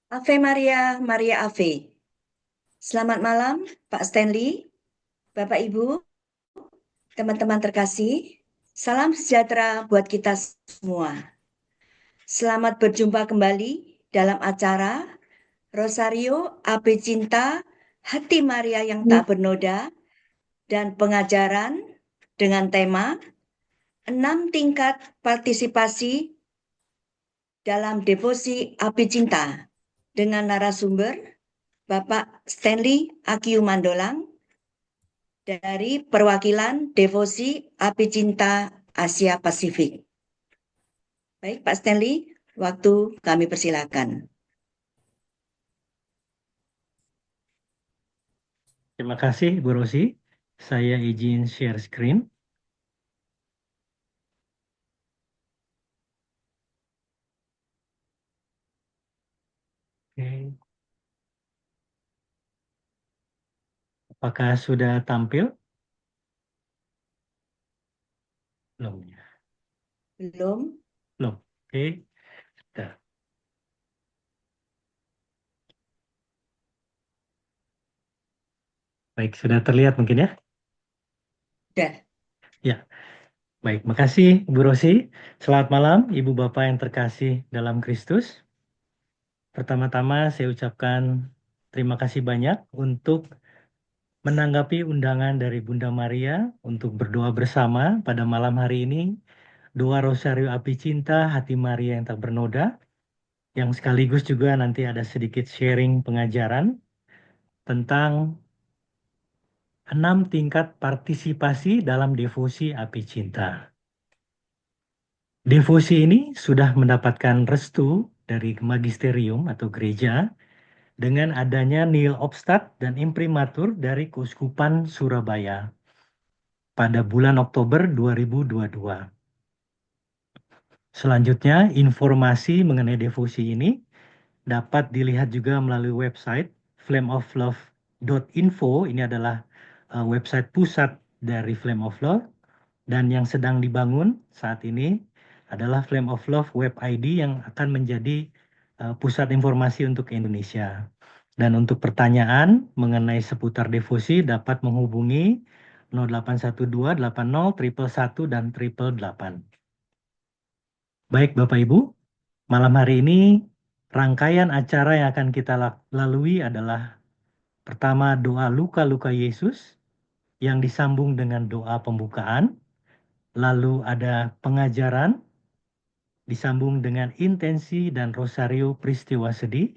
Ave Maria, Maria Ave. Selamat malam, Pak Stanley, Bapak Ibu, teman-teman terkasih. Salam sejahtera buat kita semua. Selamat berjumpa kembali dalam acara Rosario Ave Cinta Hati Maria yang tak bernoda dan pengajaran dengan tema 6 tingkat partisipasi dalam devosi Ave Cinta dengan narasumber Bapak Stanley Akiu Mandolang dari perwakilan Devosi Api Cinta Asia Pasifik. Baik, Pak Stanley, waktu kami persilakan. Terima kasih, Bu Rosi. Saya izin share screen. Oke. Apakah sudah tampil? Belum ya? Belum? Belum. Oke. Sudah. Baik, sudah terlihat mungkin ya? Sudah. Ya, baik. Makasih, Bu Rosi. Selamat malam, Ibu Bapak yang terkasih dalam Kristus. Pertama-tama saya ucapkan terima kasih banyak untuk menanggapi undangan dari Bunda Maria untuk berdoa bersama pada malam hari ini. Doa Rosario Api Cinta Hati Maria yang tak bernoda, yang sekaligus juga nanti ada sedikit sharing pengajaran tentang 6 tingkat partisipasi dalam devosi Api Cinta. Devosi ini sudah mendapatkan restu dari magisterium atau gereja dengan adanya nihil obstat dan imprimatur dari Keuskupan Surabaya pada bulan Oktober 2022. Selanjutnya, informasi mengenai devosi ini dapat dilihat juga melalui website flameoflove.info. Ini adalah website pusat dari Flame of Love, dan yang sedang dibangun saat ini adalah Flame of Love Web ID yang akan menjadi pusat informasi untuk Indonesia. Dan untuk pertanyaan mengenai seputar devosi dapat menghubungi 0812 80 111 dan 888. Baik Bapak Ibu, malam hari ini rangkaian acara yang akan kita lalui adalah pertama doa luka-luka Yesus yang disambung dengan doa pembukaan, lalu ada pengajaran disambung dengan intensi dan rosario peristiwa sedih,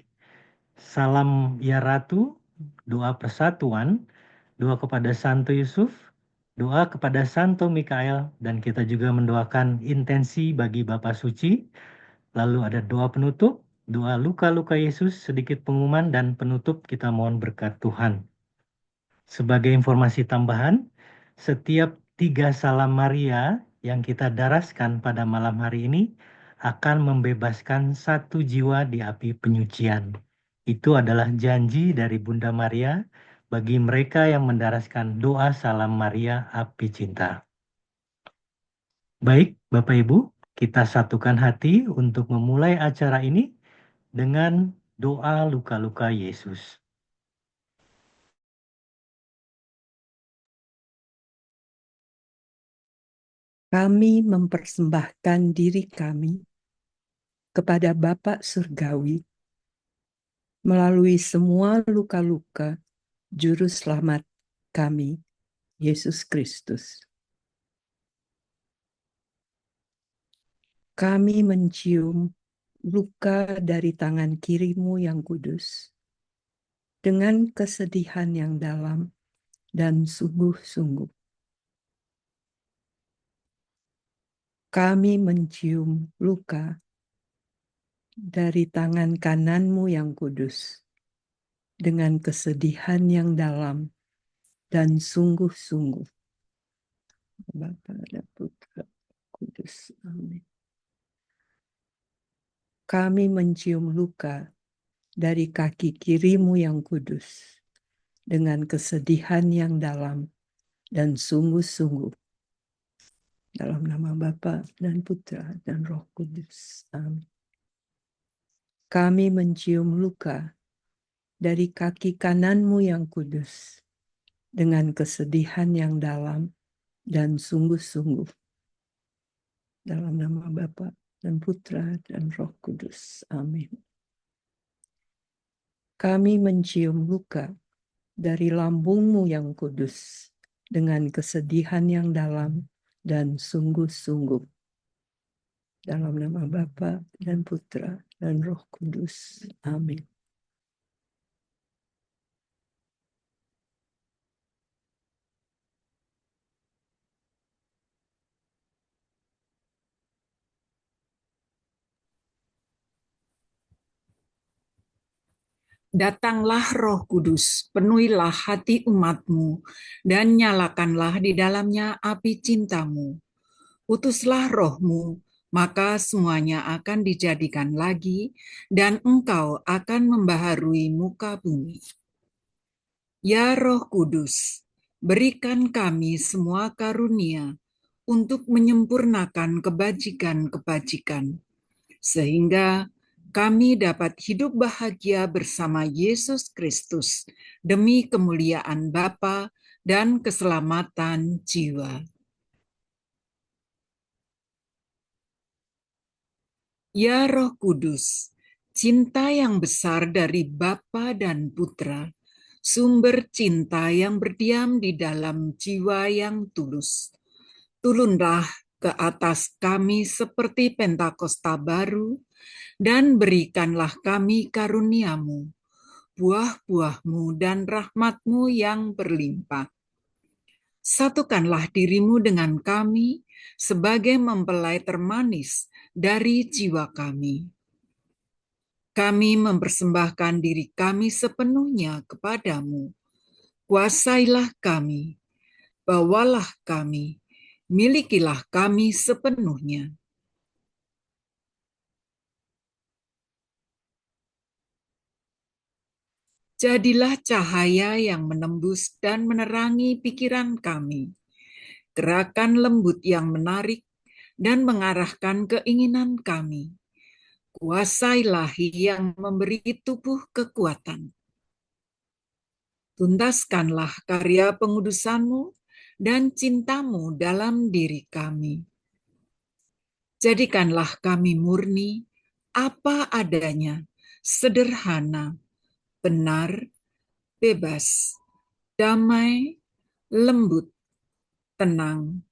salam ya Ratu, doa persatuan, doa kepada Santo Yusuf, doa kepada Santo Mikael, dan kita juga mendoakan intensi bagi Bapa Suci. Lalu ada doa penutup, doa luka-luka Yesus, sedikit pengumuman, dan penutup kita mohon berkat Tuhan. Sebagai informasi tambahan, setiap 3 salam Maria yang kita daraskan pada malam hari ini akan membebaskan 1 jiwa di api penyucian. Itu adalah janji dari Bunda Maria bagi mereka yang mendaraskan doa salam Maria api cinta. Baik, Bapak Ibu, kita satukan hati untuk memulai acara ini dengan doa luka-luka Yesus. Kami mempersembahkan diri kami kepada Bapa Surgawi melalui semua luka-luka Juru Selamat kami, Yesus Kristus. Kami mencium luka dari tangan kiri-Mu yang kudus dengan kesedihan yang dalam dan sungguh-sungguh. Kami mencium luka dari tangan kanan-Mu yang kudus dengan kesedihan yang dalam dan sungguh-sungguh. Bapa dan Putra Kudus. Amin. Kami mencium luka dari kaki kiri-Mu yang kudus dengan kesedihan yang dalam dan sungguh-sungguh. Dalam nama Bapa dan Putra dan Roh Kudus. Amin. kami mencium luka dari kaki kananmu yang kudus dengan kesedihan yang dalam dan sungguh-sungguh. Dalam nama Bapa dan Putra dan Roh Kudus. Amin. Kami mencium luka dari lambungmu yang kudus dengan kesedihan yang dalam dan sungguh-sungguh. Dalam nama Bapa dan Putra dan Roh Kudus. Amin. Datanglah Roh Kudus, penuhilah hati umatmu, dan nyalakanlah di dalamnya api cintamu. Utuslah rohmu, maka semuanya akan dijadikan lagi, dan engkau akan membaharui muka bumi. Ya Roh Kudus, berikan kami semua karunia untuk menyempurnakan kebajikan-kebajikan, sehingga kami dapat hidup bahagia bersama Yesus Kristus demi kemuliaan Bapa dan keselamatan jiwa. Ya Roh Kudus, cinta yang besar dari Bapa dan Putra, sumber cinta yang berdiam di dalam jiwa yang tulus. Turunlah ke atas kami seperti Pentakosta baru, dan berikanlah kami karuniamu, buah-buahmu dan rahmatmu yang berlimpah. Satukanlah dirimu dengan kami sebagai mempelai termanis dari jiwa kami. Kami mempersembahkan diri kami sepenuhnya kepadamu. Kuasailah kami, bawalah kami, milikilah kami sepenuhnya. Jadilah cahaya yang menembus dan menerangi pikiran kami, gerakan lembut yang menarik dan mengarahkan keinginan kami. Kuasailah yang memberi tubuh kekuatan. Tuntaskanlah karya pengudusanmu dan cintamu dalam diri kami. Jadikanlah kami murni, apa adanya, sederhana, benar, bebas, damai, lembut, tenang,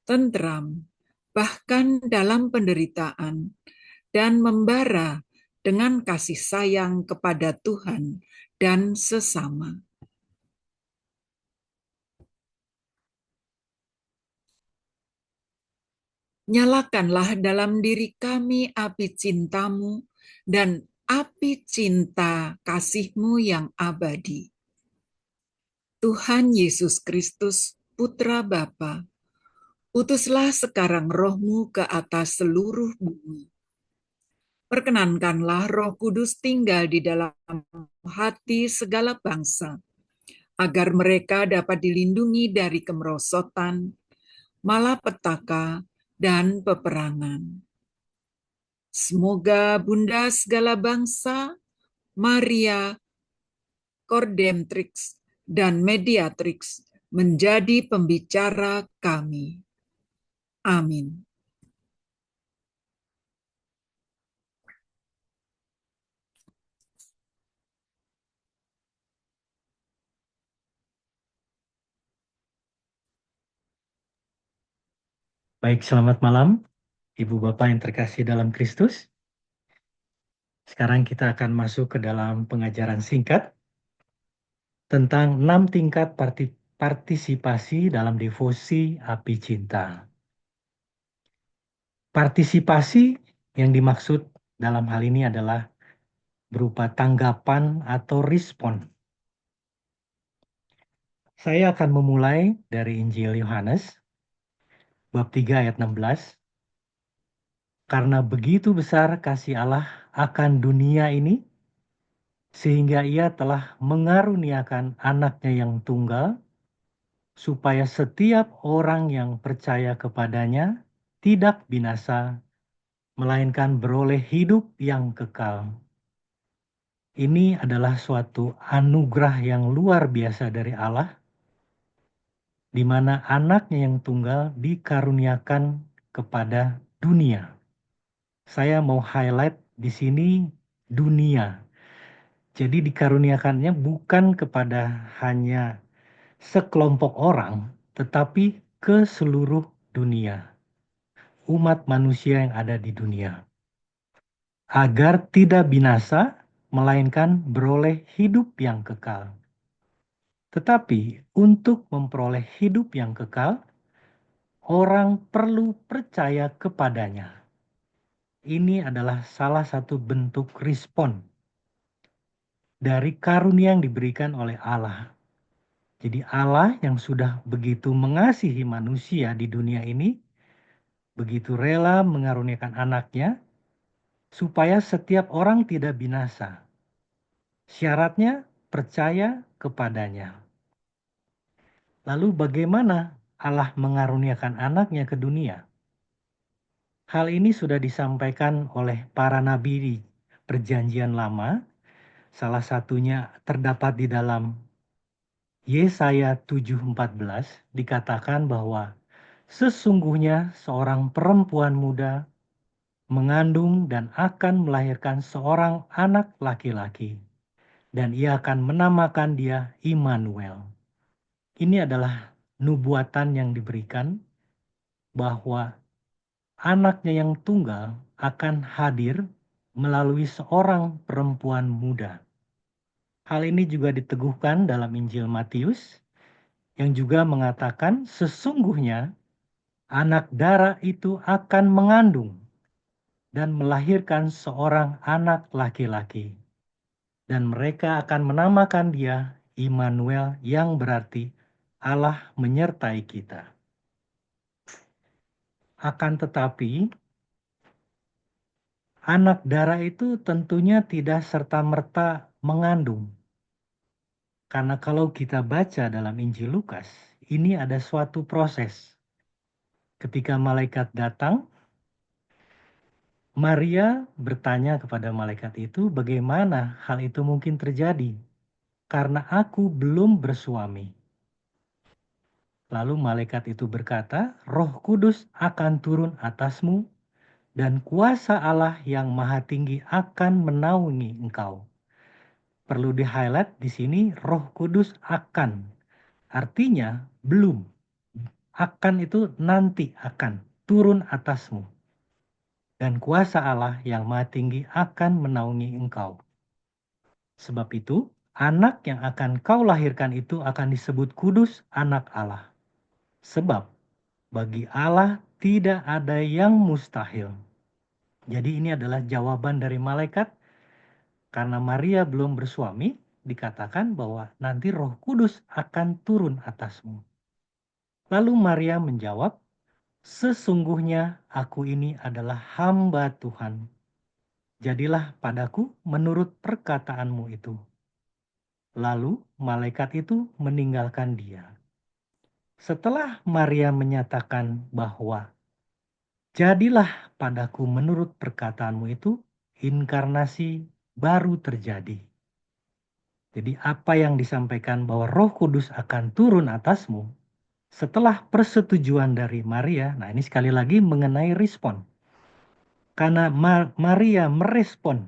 tentram, bahkan dalam penderitaan, dan membara dengan kasih sayang kepada Tuhan dan sesama. Nyalakanlah dalam diri kami api cintamu dan api cinta kasih-Mu yang abadi. Tuhan Yesus Kristus, Putra Bapa, utuslah sekarang roh-Mu ke atas seluruh bumi. Perkenankanlah Roh Kudus tinggal di dalam hati segala bangsa, agar mereka dapat dilindungi dari kemerosotan, malapetaka, dan peperangan. Semoga Bunda segala bangsa, Maria Cordemtrix dan Mediatrix menjadi pembicara kami. Amin. Baik, selamat malam, Ibu Bapak yang terkasih dalam Kristus. Sekarang kita akan masuk ke dalam pengajaran singkat tentang 6 tingkat partisipasi dalam devosi api cinta. Partisipasi yang dimaksud dalam hal ini adalah berupa tanggapan atau respon. Saya akan memulai dari Injil Yohanes, bab 3 ayat 16. Karena begitu besar kasih Allah akan dunia ini, sehingga ia telah mengaruniakan anaknya yang tunggal, supaya setiap orang yang percaya kepadanya tidak binasa, melainkan beroleh hidup yang kekal. Ini adalah suatu anugerah yang luar biasa dari Allah, di mana anaknya yang tunggal dikaruniakan kepada dunia. Saya mau highlight di sini dunia. Jadi dikaruniakannya bukan kepada hanya sekelompok orang, tetapi ke seluruh dunia, umat manusia yang ada di dunia, agar tidak binasa, melainkan beroleh hidup yang kekal. Tetapi untuk memperoleh hidup yang kekal, orang perlu percaya kepadanya. Ini adalah salah satu bentuk respon dari karunia yang diberikan oleh Allah. Jadi Allah yang sudah begitu mengasihi manusia di dunia ini, begitu rela mengaruniakan anaknya, supaya setiap orang tidak binasa. Syaratnya percaya kepadanya. Lalu bagaimana Allah mengaruniakan anaknya ke dunia? Hal ini sudah disampaikan oleh para nabi di Perjanjian Lama. Salah satunya terdapat di dalam Yesaya 7:14, dikatakan bahwa sesungguhnya seorang perempuan muda mengandung dan akan melahirkan seorang anak laki-laki, dan ia akan menamakan dia Immanuel. Ini adalah nubuatan yang diberikan bahwa anaknya yang tunggal akan hadir melalui seorang perempuan muda. Hal ini juga diteguhkan dalam Injil Matius yang juga mengatakan sesungguhnya anak dara itu akan mengandung dan melahirkan seorang anak laki-laki. Dan mereka akan menamakan dia Immanuel, yang berarti Allah menyertai kita. Akan tetapi, anak dara itu tentunya tidak serta-merta mengandung. Karena kalau kita baca dalam Injil Lukas, ini ada suatu proses. Ketika malaikat datang, Maria bertanya kepada malaikat itu, bagaimana hal itu mungkin terjadi? Karena aku belum bersuami. Lalu malaikat itu berkata, Roh Kudus akan turun atasmu, dan kuasa Allah yang Maha Tinggi akan menaungi engkau. Perlu di-highlight di sini, Roh Kudus akan. Artinya belum. Akan itu nanti akan turun atasmu. Dan kuasa Allah yang Maha Tinggi akan menaungi engkau. Sebab itu, anak yang akan kau lahirkan itu akan disebut kudus, anak Allah. Sebab bagi Allah tidak ada yang mustahil. Jadi ini adalah jawaban dari malaikat. Karena Maria belum bersuami, dikatakan bahwa nanti Roh Kudus akan turun atasmu. Lalu Maria menjawab, sesungguhnya aku ini adalah hamba Tuhan. Jadilah padaku menurut perkataanmu itu. Lalu malaikat itu meninggalkan dia. Setelah Maria menyatakan bahwa jadilah padaku menurut perkataanmu itu, inkarnasi baru terjadi. Jadi apa yang disampaikan bahwa Roh Kudus akan turun atasmu, setelah persetujuan dari Maria, nah ini sekali lagi mengenai respon. Karena Maria merespon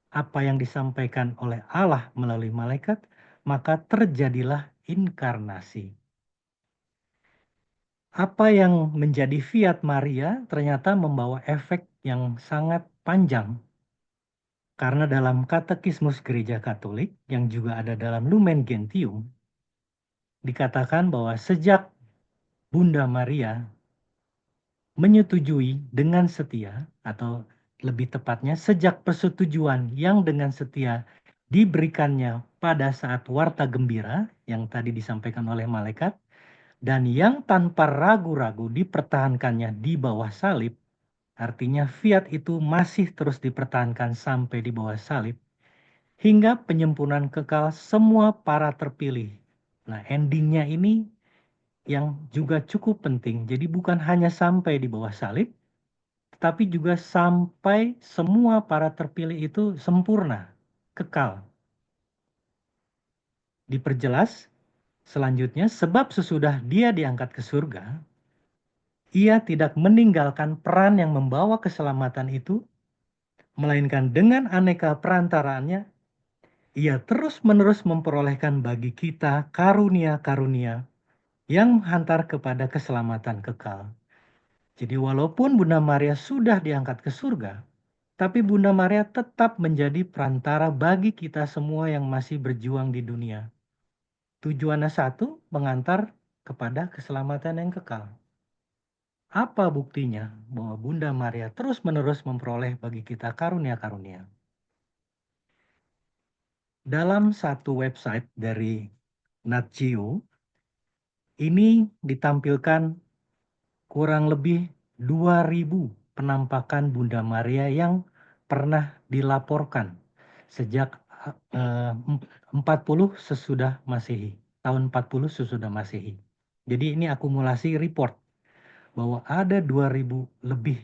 apa yang disampaikan oleh Allah melalui malaikat, maka terjadilah inkarnasi. Apa yang menjadi fiat Maria ternyata membawa efek yang sangat panjang. Karena dalam Katekismus Gereja Katolik yang juga ada dalam Lumen Gentium, dikatakan bahwa sejak Bunda Maria menyetujui dengan setia, atau lebih tepatnya sejak persetujuan yang dengan setia diberikannya pada saat warta gembira yang tadi disampaikan oleh malaikat, dan yang tanpa ragu-ragu dipertahankannya di bawah salib, artinya fiat itu masih terus dipertahankan sampai di bawah salib, hingga penyempurnaan kekal semua para terpilih. Nah, endingnya ini yang juga cukup penting. Jadi bukan hanya sampai di bawah salib, tetapi juga sampai semua para terpilih itu sempurna. kekal. Diperjelas selanjutnya, sebab sesudah dia diangkat ke surga, ia tidak meninggalkan peran yang membawa keselamatan itu, melainkan dengan aneka perantaraannya, ia terus-menerus memperolehkan bagi kita karunia-karunia yang menghantar kepada keselamatan kekal. Jadi walaupun Bunda Maria sudah diangkat ke surga, tapi Bunda Maria tetap menjadi perantara bagi kita semua yang masih berjuang di dunia. Tujuannya satu, mengantar kepada keselamatan yang kekal. Apa buktinya bahwa Bunda Maria terus-menerus memperoleh bagi kita karunia-karunia? Dalam satu website dari Nat Geo, ini ditampilkan kurang lebih 2.000 penampakan Bunda Maria yang pernah dilaporkan sejak 40 sesudah Masehi, tahun 40 sesudah Masehi. Jadi ini akumulasi report bahwa ada 2.000 lebih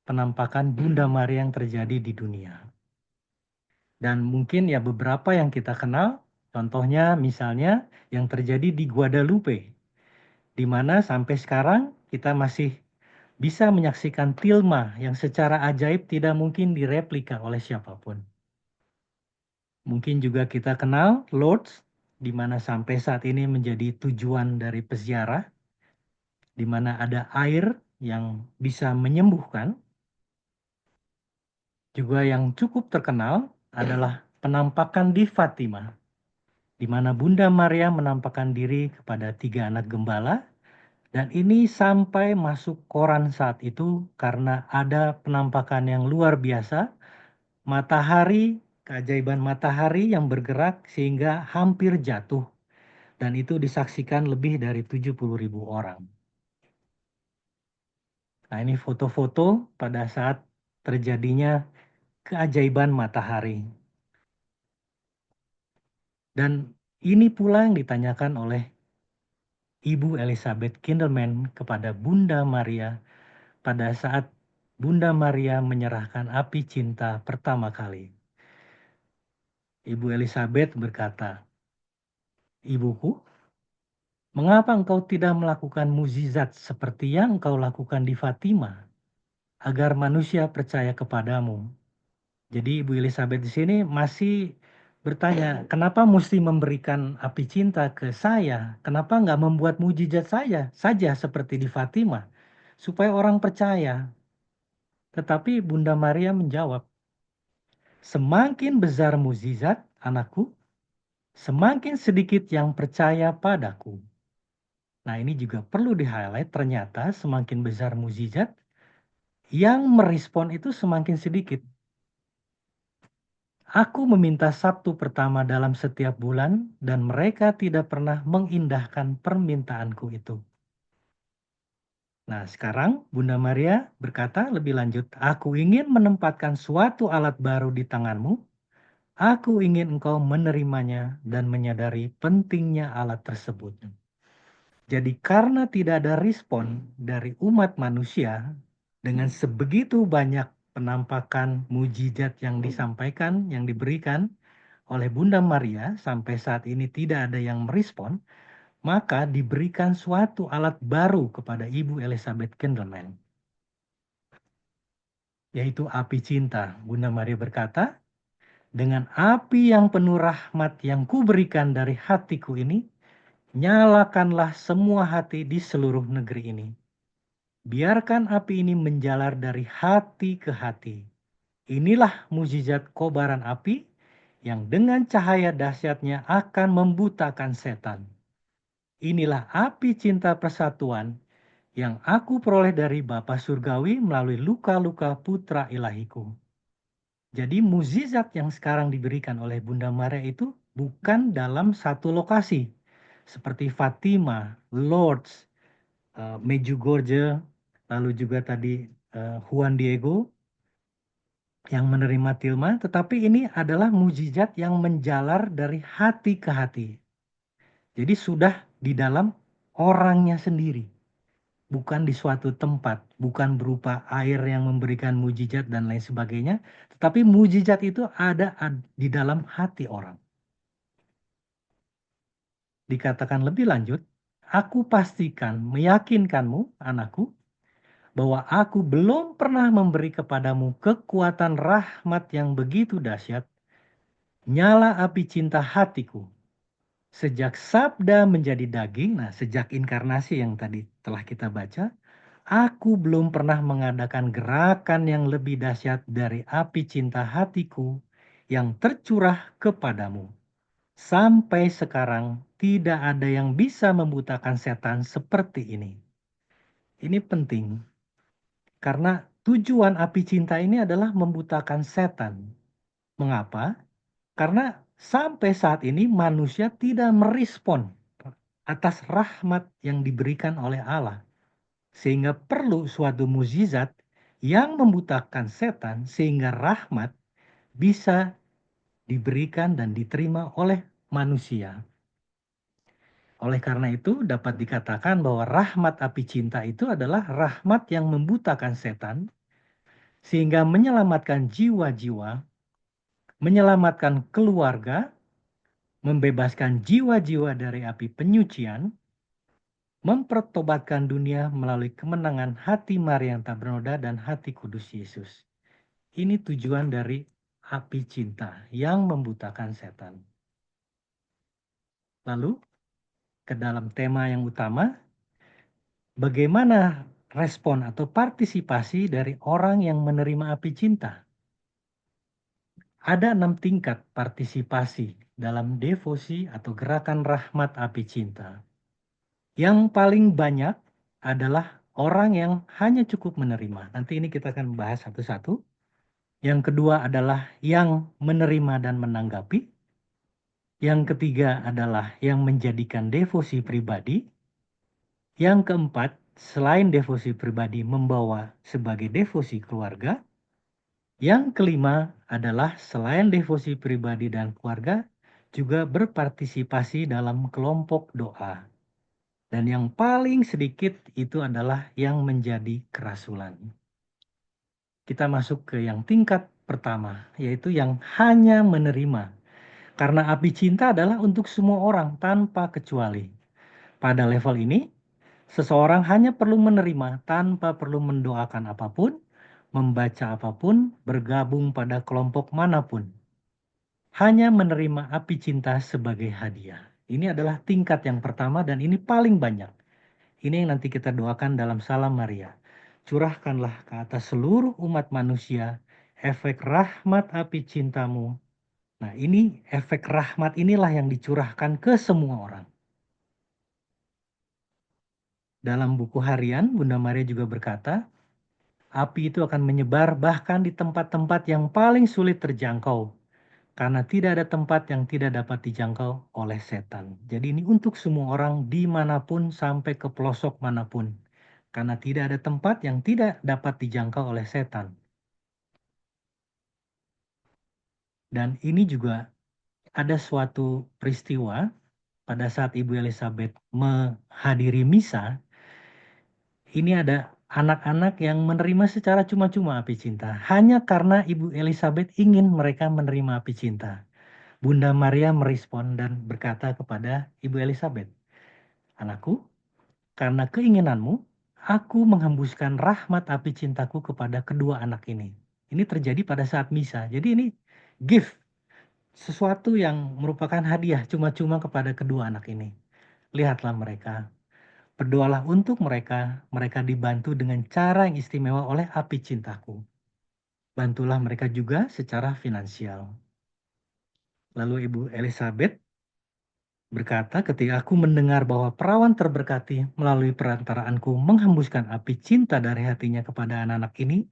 penampakan Bunda Maria yang terjadi di dunia. Dan mungkin ya beberapa yang kita kenal, contohnya misalnya yang terjadi di Guadalupe, di mana sampai sekarang kita masih bisa menyaksikan tilma yang secara ajaib tidak mungkin direplika oleh siapapun. Mungkin juga kita kenal Lourdes, di mana sampai saat ini menjadi tujuan dari peziarah, di mana ada air yang bisa menyembuhkan. Juga yang cukup terkenal adalah penampakan di Fatima, di mana Bunda Maria menampakkan diri kepada 3 anak gembala, dan ini sampai masuk koran saat itu karena ada penampakan yang luar biasa, matahari, keajaiban matahari yang bergerak sehingga hampir jatuh, dan itu disaksikan lebih dari 70.000 orang. Nah, ini foto-foto pada saat terjadinya keajaiban matahari. Dan ini pula yang ditanyakan oleh Ibu Elizabeth Kindelman kepada Bunda Maria pada saat Bunda Maria menyerahkan api cinta pertama kali. Ibu Elizabeth berkata, "Ibuku, mengapa engkau tidak melakukan mukjizat seperti yang engkau lakukan di Fatima, agar manusia percaya kepadamu?" Jadi Ibu Elizabeth di sini masih bertanya, kenapa mesti memberikan api cinta ke saya? Kenapa nggak membuat mujizat saya saja seperti di Fatima, supaya orang percaya? Tetapi Bunda Maria menjawab, semakin besar mujizat anakku, semakin sedikit yang percaya padaku. Nah, ini juga perlu di-highlight, ternyata semakin besar mujizat, yang merespon itu semakin sedikit. Aku meminta Sabtu pertama dalam setiap bulan, dan mereka tidak pernah mengindahkan permintaanku itu. Nah, sekarang Bunda Maria berkata lebih lanjut, aku ingin menempatkan suatu alat baru di tanganmu. Aku ingin engkau menerimanya dan menyadari pentingnya alat tersebut. Jadi karena tidak ada respon dari umat manusia dengan sebegitu banyak penampakan mujizat yang disampaikan, yang diberikan oleh Bunda Maria, sampai saat ini tidak ada yang merespon, maka diberikan suatu alat baru kepada Ibu Elizabeth Kindelman, yaitu api cinta. Bunda Maria berkata, dengan api yang penuh rahmat yang kuberikan dari hatiku ini, nyalakanlah semua hati di seluruh negeri ini. Biarkan api ini menjalar dari hati ke hati. Inilah mukjizat kobaran api yang dengan cahaya dahsyatnya akan membutakan setan. Inilah api cinta persatuan yang aku peroleh dari Bapa Surgawi melalui luka-luka putra ilahiku. Jadi mukjizat yang sekarang diberikan oleh Bunda Maria itu bukan dalam satu lokasi. Seperti Fatima, Lourdes, Medjugorje, lalu juga tadi Juan Diego yang menerima tilma, tetapi ini adalah mukjizat yang menjalar dari hati ke hati. Jadi sudah di dalam orangnya sendiri. bukan di suatu tempat, bukan berupa air yang memberikan mujizat dan lain sebagainya, tetapi mujizat itu ada di dalam hati orang. Dikatakan lebih lanjut, aku pastikan meyakinkanmu, anakku, bahwa aku belum pernah memberi kepadamu kekuatan rahmat yang begitu dahsyat, nyala api cinta hatiku. Sejak sabda menjadi daging, nah sejak inkarnasi yang tadi telah kita baca, aku belum pernah mengadakan gerakan yang lebih dahsyat dari api cinta hatiku yang tercurah kepadamu. Sampai sekarang tidak ada yang bisa membutakan setan seperti ini. Ini penting karena tujuan api cinta ini adalah membutakan setan. Mengapa? Karena sampai saat ini manusia tidak merespon atas rahmat yang diberikan oleh Allah. Sehingga perlu suatu mukjizat yang membutakan setan sehingga rahmat bisa diberikan dan diterima oleh manusia. Oleh karena itu dapat dikatakan bahwa rahmat api cinta itu adalah rahmat yang membutakan setan sehingga menyelamatkan jiwa-jiwa, menyelamatkan keluarga, membebaskan jiwa-jiwa dari api penyucian, mempertobatkan dunia melalui kemenangan hati Maria yang tak bernoda dan hati kudus Yesus. Ini tujuan dari api cinta yang membutakan setan. Lalu ke dalam tema yang utama, bagaimana respon atau partisipasi dari orang yang menerima api cinta? Ada 6 tingkat partisipasi dalam devosi atau gerakan rahmat api cinta. Yang paling banyak adalah orang yang hanya cukup menerima. Nanti ini kita akan membahas satu-satu. Yang kedua adalah yang menerima dan menanggapi. Yang ketiga adalah yang menjadikan devosi pribadi. Yang keempat, selain devosi pribadi, membawa sebagai devosi keluarga. Yang kelima adalah selain devosi pribadi dan keluarga, juga berpartisipasi dalam kelompok doa. Dan yang paling sedikit itu adalah yang menjadi kerasulan. Kita masuk ke yang tingkat pertama, yaitu yang hanya menerima. Karena api cinta adalah untuk semua orang tanpa kecuali. Pada level ini, seseorang hanya perlu menerima tanpa perlu mendoakan apapun, membaca apapun, bergabung pada kelompok manapun. Hanya menerima api cinta sebagai hadiah. Ini adalah tingkat yang pertama dan ini paling banyak. Ini yang nanti kita doakan dalam Salam Maria. Curahkanlah ke atas seluruh umat manusia efek rahmat api cintamu. Nah, ini efek rahmat inilah yang dicurahkan ke semua orang. Dalam buku harian, Bunda Maria juga berkata, api itu akan menyebar bahkan di tempat-tempat yang paling sulit terjangkau. Karena tidak ada tempat yang tidak dapat dijangkau oleh setan. Jadi ini untuk semua orang dimanapun sampai ke pelosok manapun. Karena tidak ada tempat yang tidak dapat dijangkau oleh setan. Dan ini juga ada suatu peristiwa pada saat Ibu Elizabeth menghadiri misa. Ini ada anak-anak yang menerima secara cuma-cuma api cinta. Hanya karena Ibu Elizabeth ingin mereka menerima api cinta. Bunda Maria merespon dan berkata kepada Ibu Elizabeth, anakku, karena keinginanmu, aku menghembuskan rahmat api cintaku kepada kedua anak ini. Ini terjadi pada saat misa. Jadi ini gift, sesuatu yang merupakan hadiah cuma-cuma kepada kedua anak ini. Lihatlah mereka. Berdoalah untuk mereka, mereka dibantu dengan cara yang istimewa oleh api cintaku. Bantulah mereka juga secara finansial. Lalu Ibu Elizabeth berkata, ketika aku mendengar bahwa perawan terberkati melalui perantaraanku menghembuskan api cinta dari hatinya kepada anak-anak ini,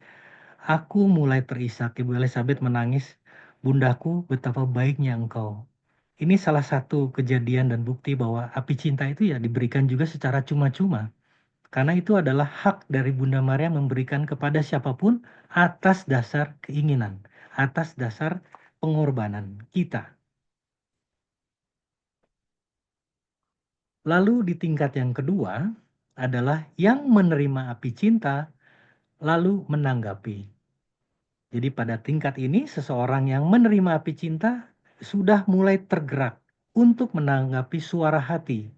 aku mulai terisak. Ibu Elizabeth menangis, bundaku betapa baiknya engkau. Ini salah satu kejadian dan bukti bahwa api cinta itu ya diberikan juga secara cuma-cuma. Karena itu adalah hak dari Bunda Maria memberikan kepada siapapun atas dasar keinginan, atas dasar pengorbanan kita. Lalu di tingkat yang kedua, adalah yang menerima api cinta lalu menanggapi. Jadi pada tingkat ini seseorang yang menerima api cinta sudah mulai tergerak untuk menanggapi suara hati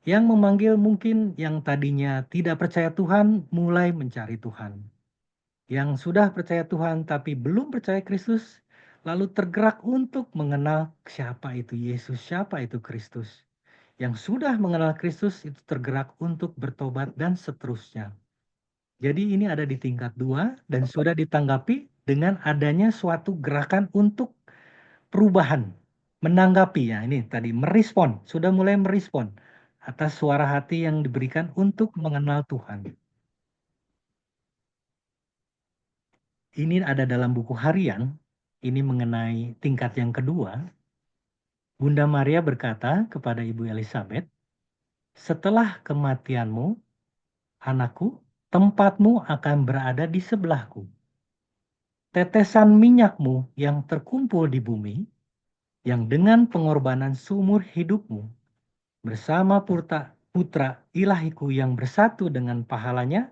yang memanggil, mungkin yang tadinya tidak percaya Tuhan mulai mencari Tuhan. Yang sudah percaya Tuhan tapi belum percaya Kristus lalu tergerak untuk mengenal siapa itu Yesus, siapa itu Kristus. Yang sudah mengenal Kristus itu tergerak untuk bertobat dan seterusnya. Jadi ini ada di tingkat 2 dan sudah ditanggapi dengan adanya suatu gerakan untuk perubahan. Menanggapi, ya ini tadi merespon, sudah mulai merespon atas suara hati yang diberikan untuk mengenal Tuhan. Ini ada dalam buku harian, ini mengenai tingkat yang kedua. Bunda Maria berkata kepada Ibu Elizabeth, "Setelah kematianmu, anakku, tempatmu akan berada di sebelahku. Tetesan minyakmu yang terkumpul di bumi, yang dengan pengorbanan seumur hidupmu, bersama putra ilahiku yang bersatu dengan pahalanya,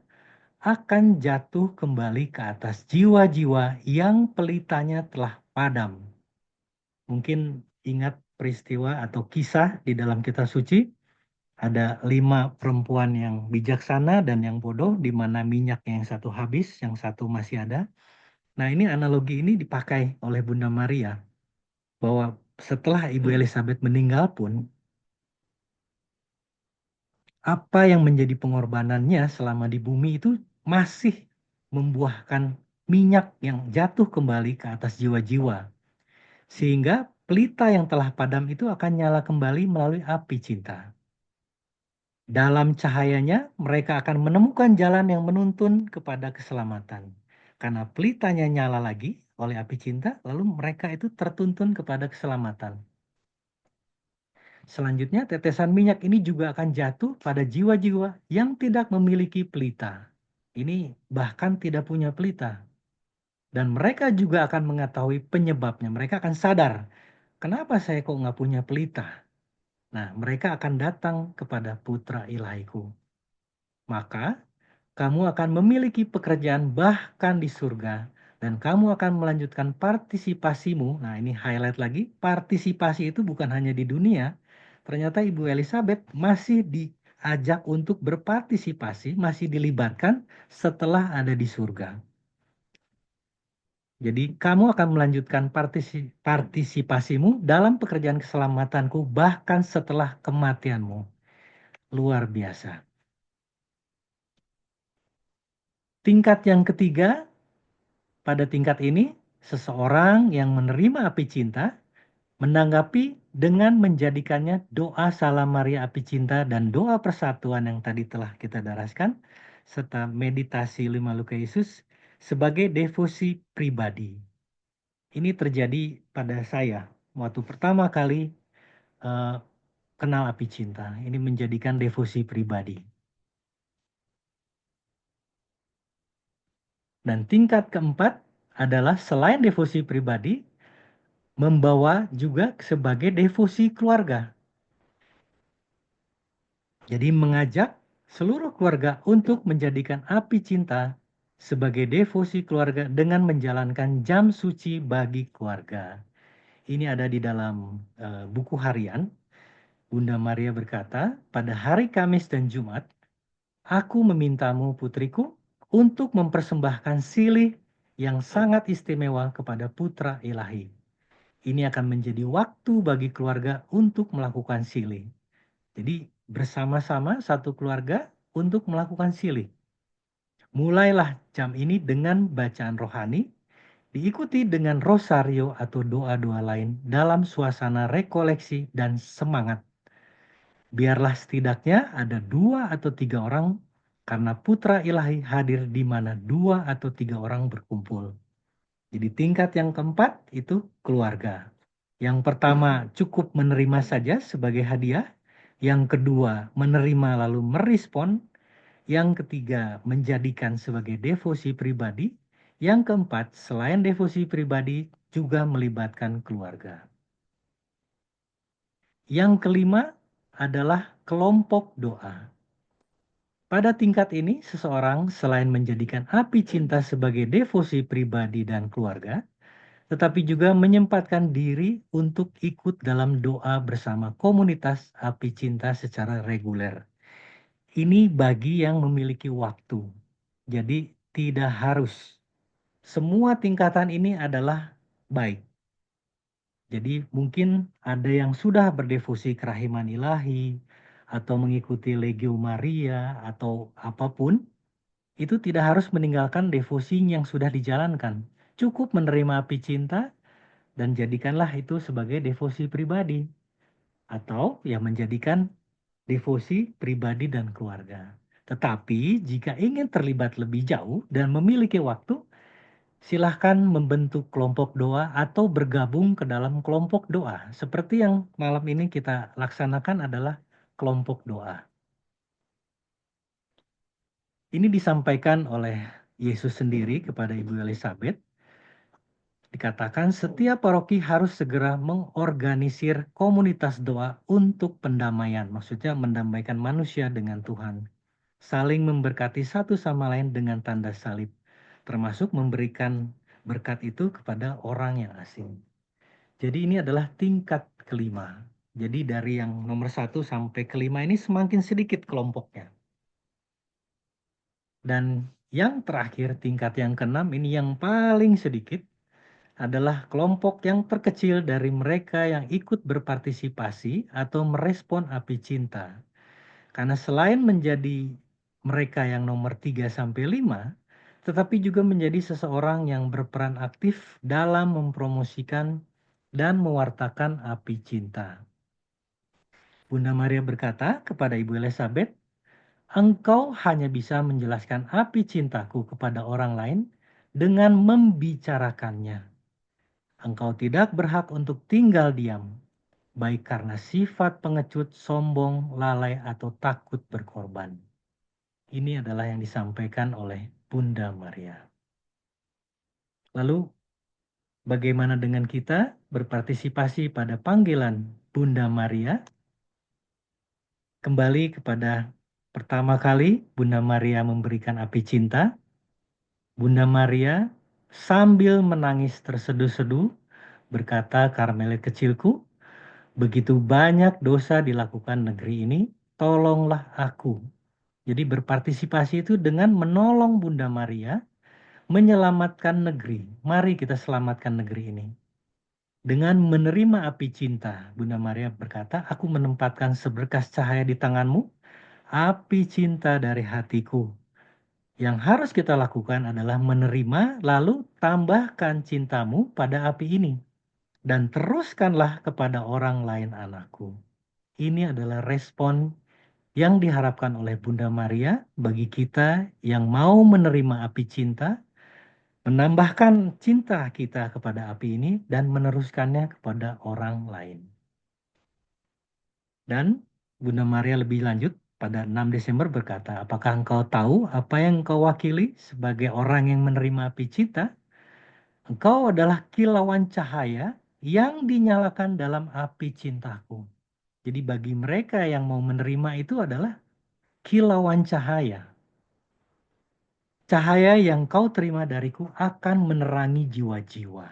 akan jatuh kembali ke atas jiwa-jiwa yang pelitanya telah padam." Mungkin ingat peristiwa atau kisah di dalam kitab suci, ada 5 perempuan yang bijaksana dan yang bodoh, di mana minyak yang satu habis, yang satu masih ada. Nah, ini analogi ini dipakai oleh Bunda Maria, bahwa setelah Ibu Elizabeth meninggal pun, apa yang menjadi pengorbanannya selama di bumi itu masih membuahkan minyak yang jatuh kembali ke atas jiwa-jiwa. Sehingga pelita yang telah padam itu akan nyala kembali melalui api cinta. Dalam cahayanya, mereka akan menemukan jalan yang menuntun kepada keselamatan. Karena pelitanya nyala lagi oleh api cinta, lalu mereka itu tertuntun kepada keselamatan. Selanjutnya, tetesan minyak ini juga akan jatuh pada jiwa-jiwa yang tidak memiliki pelita. Ini bahkan tidak punya pelita. Dan mereka juga akan mengetahui penyebabnya. Mereka akan sadar, kenapa saya kok nggak punya pelita? Nah, mereka akan datang kepada putra ilahiku. Maka, kamu akan memiliki pekerjaan bahkan di surga. Dan kamu akan melanjutkan partisipasimu. Nah, ini highlight lagi. Partisipasi itu bukan hanya di dunia. Ternyata Ibu Elizabeth masih diajak untuk berpartisipasi, masih dilibatkan setelah ada di surga. Jadi kamu akan melanjutkan partisipasimu dalam pekerjaan keselamatanku bahkan setelah kematianmu. Luar biasa. Tingkat yang ketiga, pada tingkat ini, seseorang yang menerima api cinta menanggapi dengan menjadikannya doa Salam Maria Api Cinta dan doa persatuan yang tadi telah kita daraskan, serta meditasi 5 luka Yesus sebagai devosi pribadi. Ini terjadi pada saya waktu pertama kali kenal api cinta. Ini menjadikan devosi pribadi. Dan tingkat keempat adalah selain devosi pribadi, membawa juga sebagai devosi keluarga. Jadi mengajak seluruh keluarga untuk menjadikan api cinta sebagai devosi keluarga dengan menjalankan jam suci bagi keluarga. Ini ada di dalam buku harian. Bunda Maria berkata, pada hari Kamis dan Jumat, aku memintamu putriku untuk mempersembahkan silih yang sangat istimewa kepada putra ilahi. Ini akan menjadi waktu bagi keluarga untuk melakukan silih. Jadi bersama-sama satu keluarga untuk melakukan silih. Mulailah jam ini dengan bacaan rohani, diikuti dengan rosario atau doa-doa lain dalam suasana rekoleksi dan semangat. Biarlah setidaknya ada 2 atau 3 orang, karena putra ilahi hadir di mana 2 atau 3 orang berkumpul. Jadi tingkat yang keempat itu keluarga. Yang pertama cukup menerima saja sebagai hadiah. Yang kedua menerima lalu merespon. Yang ketiga menjadikan sebagai devosi pribadi. Yang keempat selain devosi pribadi juga melibatkan keluarga. Yang kelima adalah kelompok doa. Pada tingkat ini, seseorang selain menjadikan api cinta sebagai devosi pribadi dan keluarga, tetapi juga menyempatkan diri untuk ikut dalam doa bersama komunitas api cinta secara reguler. Ini bagi yang memiliki waktu. Jadi tidak harus. Semua tingkatan ini adalah baik. Jadi mungkin ada yang sudah berdevosi kerahiman ilahi, atau mengikuti Legio Maria, atau apapun, itu tidak harus meninggalkan devosi yang sudah dijalankan. Cukup menerima api cinta dan jadikanlah itu sebagai devosi pribadi. Atau ya menjadikan devosi pribadi dan keluarga. Tetapi jika ingin terlibat lebih jauh dan memiliki waktu, silahkan membentuk kelompok doa atau bergabung ke dalam kelompok doa. Seperti yang malam ini kita laksanakan adalah kelompok doa. Ini disampaikan oleh Yesus sendiri kepada Ibu Elizabeth. Dikatakan setiap paroki harus segera mengorganisir komunitas doa untuk pendamaian. Maksudnya mendamaikan manusia dengan Tuhan. Saling memberkati satu sama lain dengan tanda salib. Termasuk memberikan berkat itu kepada orang yang asing. Jadi ini adalah tingkat kelima. Jadi dari yang nomor 1 sampai kelima ini semakin sedikit kelompoknya. Dan yang terakhir tingkat yang keenam ini yang paling sedikit adalah kelompok yang terkecil dari mereka yang ikut berpartisipasi atau merespon api cinta. Karena selain menjadi mereka yang nomor 3 sampai 5, tetapi juga menjadi seseorang yang berperan aktif dalam mempromosikan dan mewartakan api cinta. Bunda Maria berkata kepada Ibu Elizabeth, "Engkau hanya bisa menjelaskan api cintaku kepada orang lain dengan membicarakannya. Engkau tidak berhak untuk tinggal diam, baik karena sifat pengecut, sombong, lalai, atau takut berkorban." Ini adalah yang disampaikan oleh Bunda Maria. Lalu, bagaimana dengan kita berpartisipasi pada panggilan Bunda Maria? Kembali kepada pertama kali Bunda Maria memberikan api cinta. Bunda Maria sambil menangis terseduh-seduh berkata, "Karmelit kecilku, begitu banyak dosa dilakukan negeri ini, tolonglah aku." Jadi berpartisipasi itu dengan menolong Bunda Maria menyelamatkan negeri. Mari kita selamatkan negeri ini. Dengan menerima api cinta, Bunda Maria berkata, "Aku menempatkan seberkas cahaya di tanganmu, api cinta dari hatiku." Yang harus kita lakukan adalah menerima, lalu tambahkan cintamu pada api ini. Dan teruskanlah kepada orang lain anakku. Ini adalah respon yang diharapkan oleh Bunda Maria bagi kita yang mau menerima api cinta, menambahkan cinta kita kepada api ini, dan meneruskannya kepada orang lain. Dan Bunda Maria lebih lanjut pada 6 Desember berkata, "Apakah engkau tahu apa yang engkau wakili sebagai orang yang menerima api cinta? Engkau adalah kilauan cahaya yang dinyalakan dalam api cintaku." Jadi bagi mereka yang mau menerima itu adalah kilauan cahaya. Cahaya yang kau terima dariku akan menerangi jiwa-jiwa.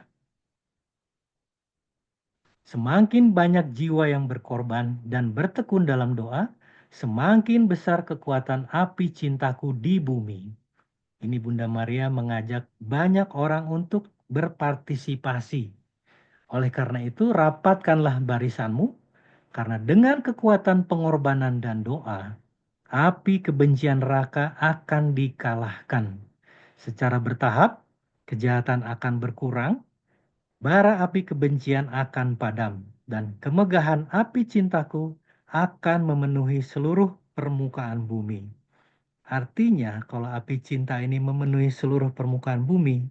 Semakin banyak jiwa yang berkorban dan bertekun dalam doa, semakin besar kekuatan api cintaku di bumi. Ini Bunda Maria mengajak banyak orang untuk berpartisipasi. Oleh karena itu, rapatkanlah barisanmu, karena dengan kekuatan pengorbanan dan doa, api kebencian neraka akan dikalahkan. Secara bertahap, kejahatan akan berkurang, bara api kebencian akan padam, dan kemegahan api cintaku akan memenuhi seluruh permukaan bumi. Artinya, kalau api cinta ini memenuhi seluruh permukaan bumi,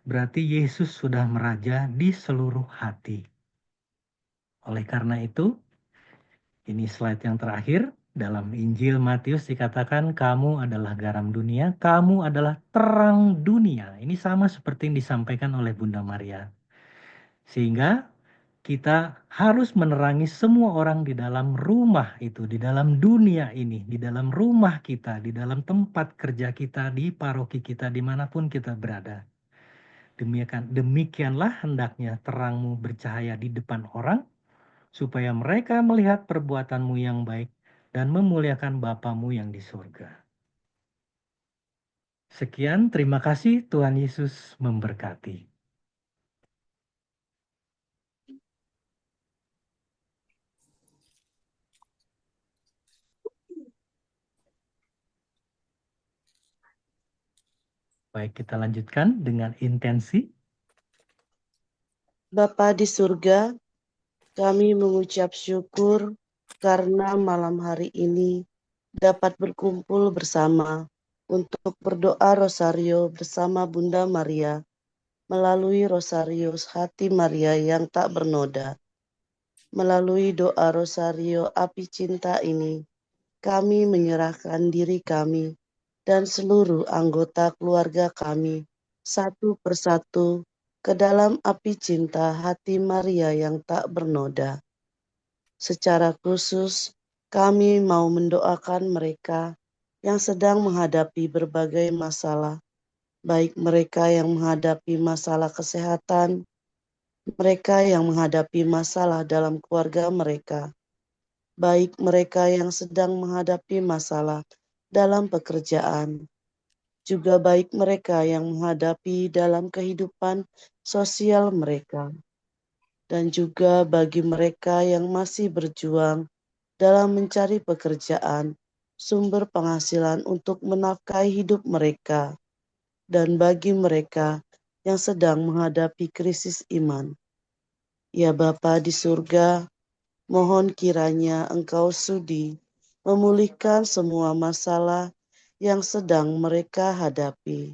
berarti Yesus sudah meraja di seluruh hati. Oleh karena itu, ini slide yang terakhir. Dalam Injil Matius dikatakan, "Kamu adalah garam dunia, kamu adalah terang dunia." Ini sama seperti yang disampaikan oleh Bunda Maria. Sehingga kita harus menerangi semua orang di dalam rumah itu, di dalam dunia ini, di dalam rumah kita, di dalam tempat kerja kita, di paroki kita, dimanapun kita berada. Demikianlah hendaknya terangmu bercahaya di depan orang, supaya mereka melihat perbuatanmu yang baik dan memuliakan Bapamu yang di surga. Sekian, terima kasih. Tuhan Yesus memberkati. Baik, kita lanjutkan dengan intensi. Bapa di surga, kami mengucap syukur karena malam hari ini dapat berkumpul bersama untuk berdoa rosario bersama Bunda Maria melalui rosario hati Maria yang tak bernoda. Melalui doa rosario api cinta ini, kami menyerahkan diri kami dan seluruh anggota keluarga kami satu persatu ke dalam api cinta hati Maria yang tak bernoda. Secara khusus, kami mau mendoakan mereka yang sedang menghadapi berbagai masalah, baik mereka yang menghadapi masalah kesehatan, mereka yang menghadapi masalah dalam keluarga mereka, baik mereka yang sedang menghadapi masalah dalam pekerjaan, juga baik mereka yang menghadapi dalam kehidupan sosial mereka, dan juga bagi mereka yang masih berjuang dalam mencari pekerjaan, sumber penghasilan untuk menafkahi hidup mereka, dan bagi mereka yang sedang menghadapi krisis iman. Ya Bapa di surga, mohon kiranya Engkau sudi memulihkan semua masalah yang sedang mereka hadapi.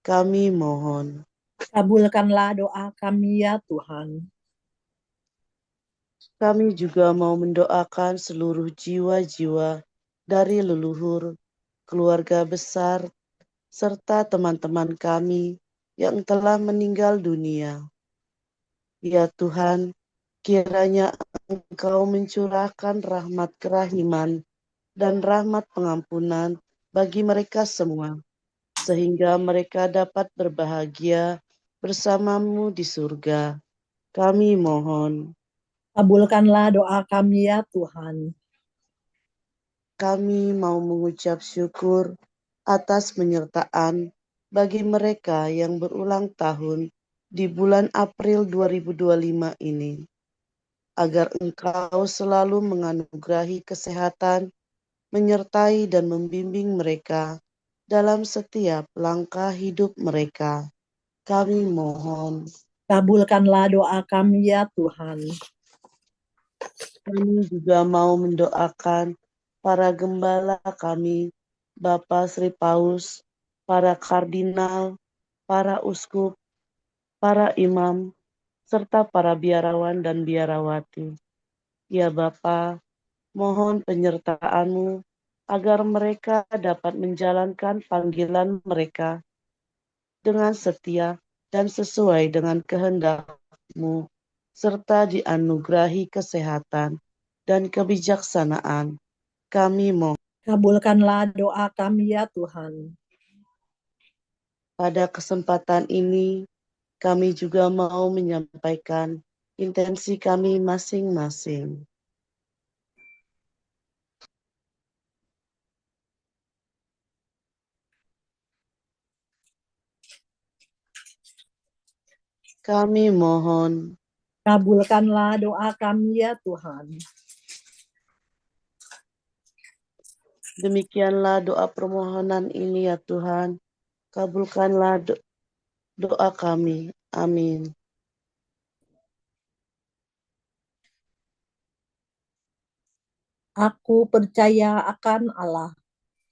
Kami mohon. Kabulkanlah doa kami ya Tuhan. Kami juga mau mendoakan seluruh jiwa-jiwa dari leluhur, keluarga besar, serta teman-teman kami yang telah meninggal dunia. Ya Tuhan, kiranya Engkau mencurahkan rahmat kerahiman dan rahmat pengampunan bagi mereka semua, sehingga mereka dapat berbahagia bersamamu di surga. Kami mohon. Kabulkanlah doa kami ya Tuhan. Kami mau mengucap syukur atas penyertaan bagi mereka yang berulang tahun di bulan April 2025 ini, agar Engkau selalu menganugerahi kesehatan, menyertai dan membimbing mereka dalam setiap langkah hidup mereka. Kami mohon. Kabulkanlah doa kami ya Tuhan. Kami juga mau mendoakan para gembala kami, Bapak Sri Paus, para kardinal, para uskup, para imam, serta para biarawan dan biarawati. Ya Bapa, mohon penyertaan-Mu agar mereka dapat menjalankan panggilan mereka dengan setia dan sesuai dengan kehendak-Mu, serta dianugerahi kesehatan dan kebijaksanaan. Kami mohon. Kabulkanlah doa kami ya Tuhan. Pada kesempatan ini, kami juga mau menyampaikan intensi kami masing-masing. Kami mohon. Kabulkanlah doa kami ya Tuhan. Demikianlah doa permohonan ini ya Tuhan. Kabulkanlah doa kami. Amin. Aku percaya akan Allah,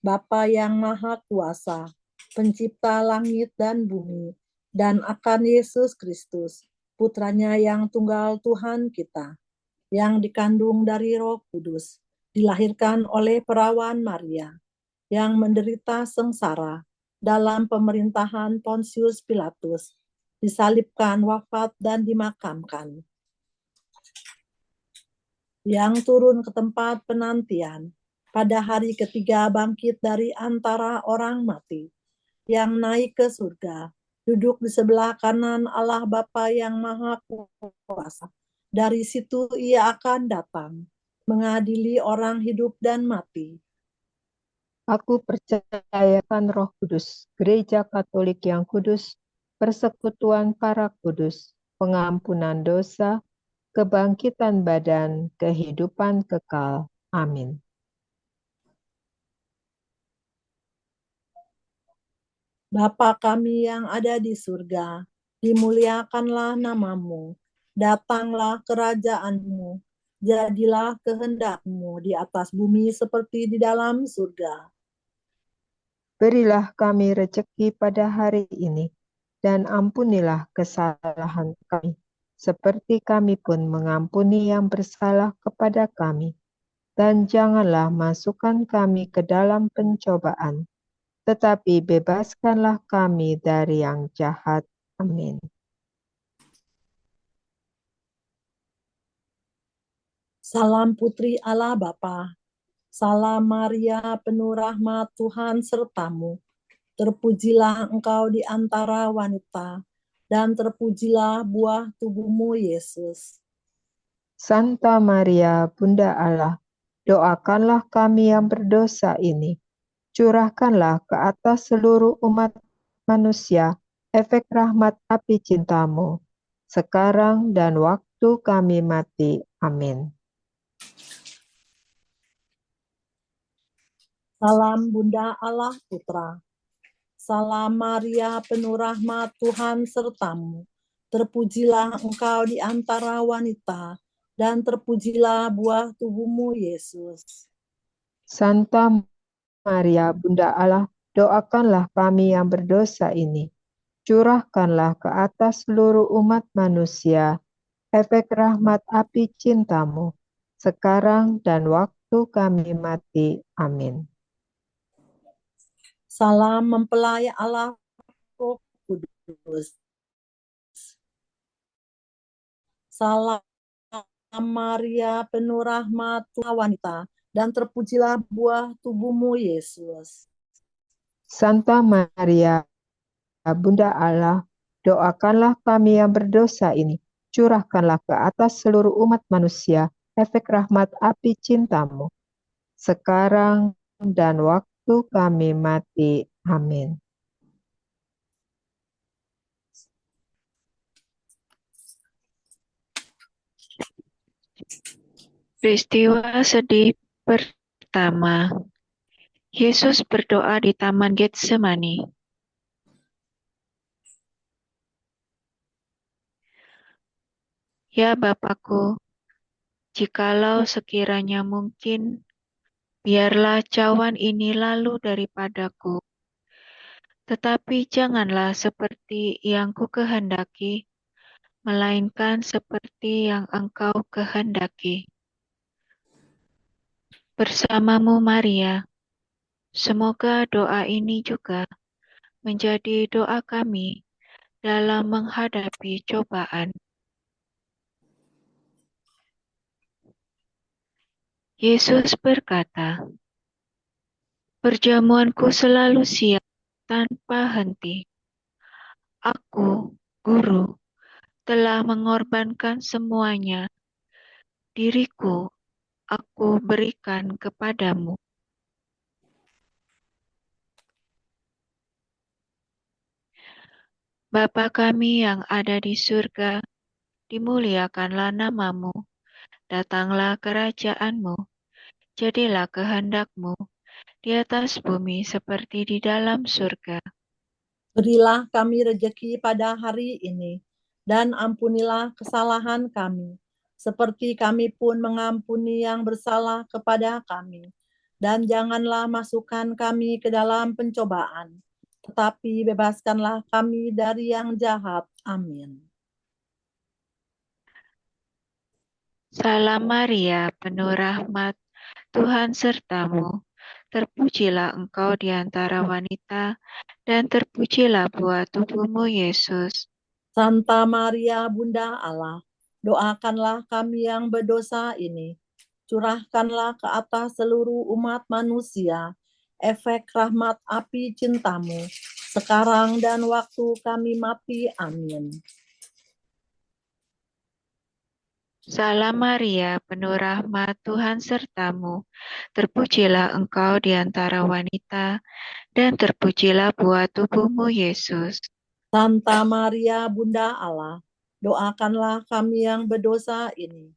Bapa yang Maha Kuasa, Pencipta langit dan bumi, dan akan Yesus Kristus, Putranya yang tunggal Tuhan kita, yang dikandung dari Roh Kudus, dilahirkan oleh perawan Maria, yang menderita sengsara dalam pemerintahan Pontius Pilatus, disalibkan, wafat, dan dimakamkan. yang turun ke tempat penantian, pada hari ketiga bangkit dari antara orang mati, yang naik ke surga, duduk di sebelah kanan Allah Bapa yang Maha Kuasa. Dari situ ia akan datang, mengadili orang hidup dan mati. Aku percayakan Roh Kudus, Gereja Katolik yang kudus, persekutuan para kudus, pengampunan dosa, kebangkitan badan, kehidupan kekal. Amin. Bapa kami yang ada di surga, dimuliakanlah namamu, datanglah kerajaanmu, jadilah kehendakmu di atas bumi seperti di dalam surga. Berilah kami rejeki pada hari ini, dan ampunilah kesalahan kami, seperti kami pun mengampuni yang bersalah kepada kami. Dan janganlah masukkan kami ke dalam pencobaan, tetapi bebaskanlah kami dari yang jahat. Amin. Salam Putri Allah Bapa, salam Maria penuh rahmat Tuhan sertamu. Terpujilah engkau di antara wanita, dan terpujilah buah tubuhmu Yesus. Santa Maria, Bunda Allah, doakanlah kami yang berdosa ini. Curahkanlah ke atas seluruh umat manusia efek rahmat api cintamu, sekarang dan waktu kami mati. Amin. Salam Bunda Allah Putra. Salam Maria penuh rahmat Tuhan sertamu. Terpujilah engkau di antara wanita, dan terpujilah buah tubuhmu Yesus. Santa Maria, Bunda Allah, doakanlah kami yang berdosa ini. Curahkanlah ke atas seluruh umat manusia efek rahmat api cintamu, sekarang dan waktu kami mati. Amin. Salam mempelai Allah Roh Kudus. Salam Maria penuh rahmat Tuhan wanita, dan terpujilah buah tubuhmu Yesus. Santa Maria, Bunda Allah, doakanlah kami yang berdosa ini. Curahkanlah ke atas seluruh umat manusia efek rahmat api cintamu, sekarang dan waktu kami mati. Amin. Peristiwa sedih pertama. Yesus berdoa di Taman Getsemani. Ya Bapakku, jikalau sekiranya mungkin, biarlah cawan ini lalu daripadaku. Tetapi janganlah seperti yang ku kehendaki, melainkan seperti yang Engkau kehendaki. Bersamamu Maria, semoga doa ini juga menjadi doa kami dalam menghadapi cobaan. Yesus berkata, "Perjamuanku selalu siap tanpa henti. Aku, Guru, telah mengorbankan semuanya. Diriku aku berikan kepadamu." Bapa kami yang ada di surga, dimuliakanlah namamu. Datanglah kerajaanmu. Jadilah kehendakmu di atas bumi seperti di dalam surga. Berilah kami rejeki pada hari ini, dan ampunilah kesalahan kami, seperti kami pun mengampuni yang bersalah kepada kami. Dan janganlah masukkan kami ke dalam pencobaan, tetapi bebaskanlah kami dari yang jahat. Amin. Salam Maria, penuh rahmat, Tuhan sertamu. Terpujilah engkau di antara wanita, dan terpujilah buah tubuhmu Yesus. Santa Maria, Bunda Allah, doakanlah kami yang berdosa ini, curahkanlah ke atas seluruh umat manusia efek rahmat api cintamu, sekarang dan waktu kami mati. Amin. Salam Maria, penuh rahmat, Tuhan sertamu. Terpujilah engkau di antara wanita, dan terpujilah buah tubuhmu, Yesus. Santa Maria, Bunda Allah, doakanlah kami yang berdosa ini.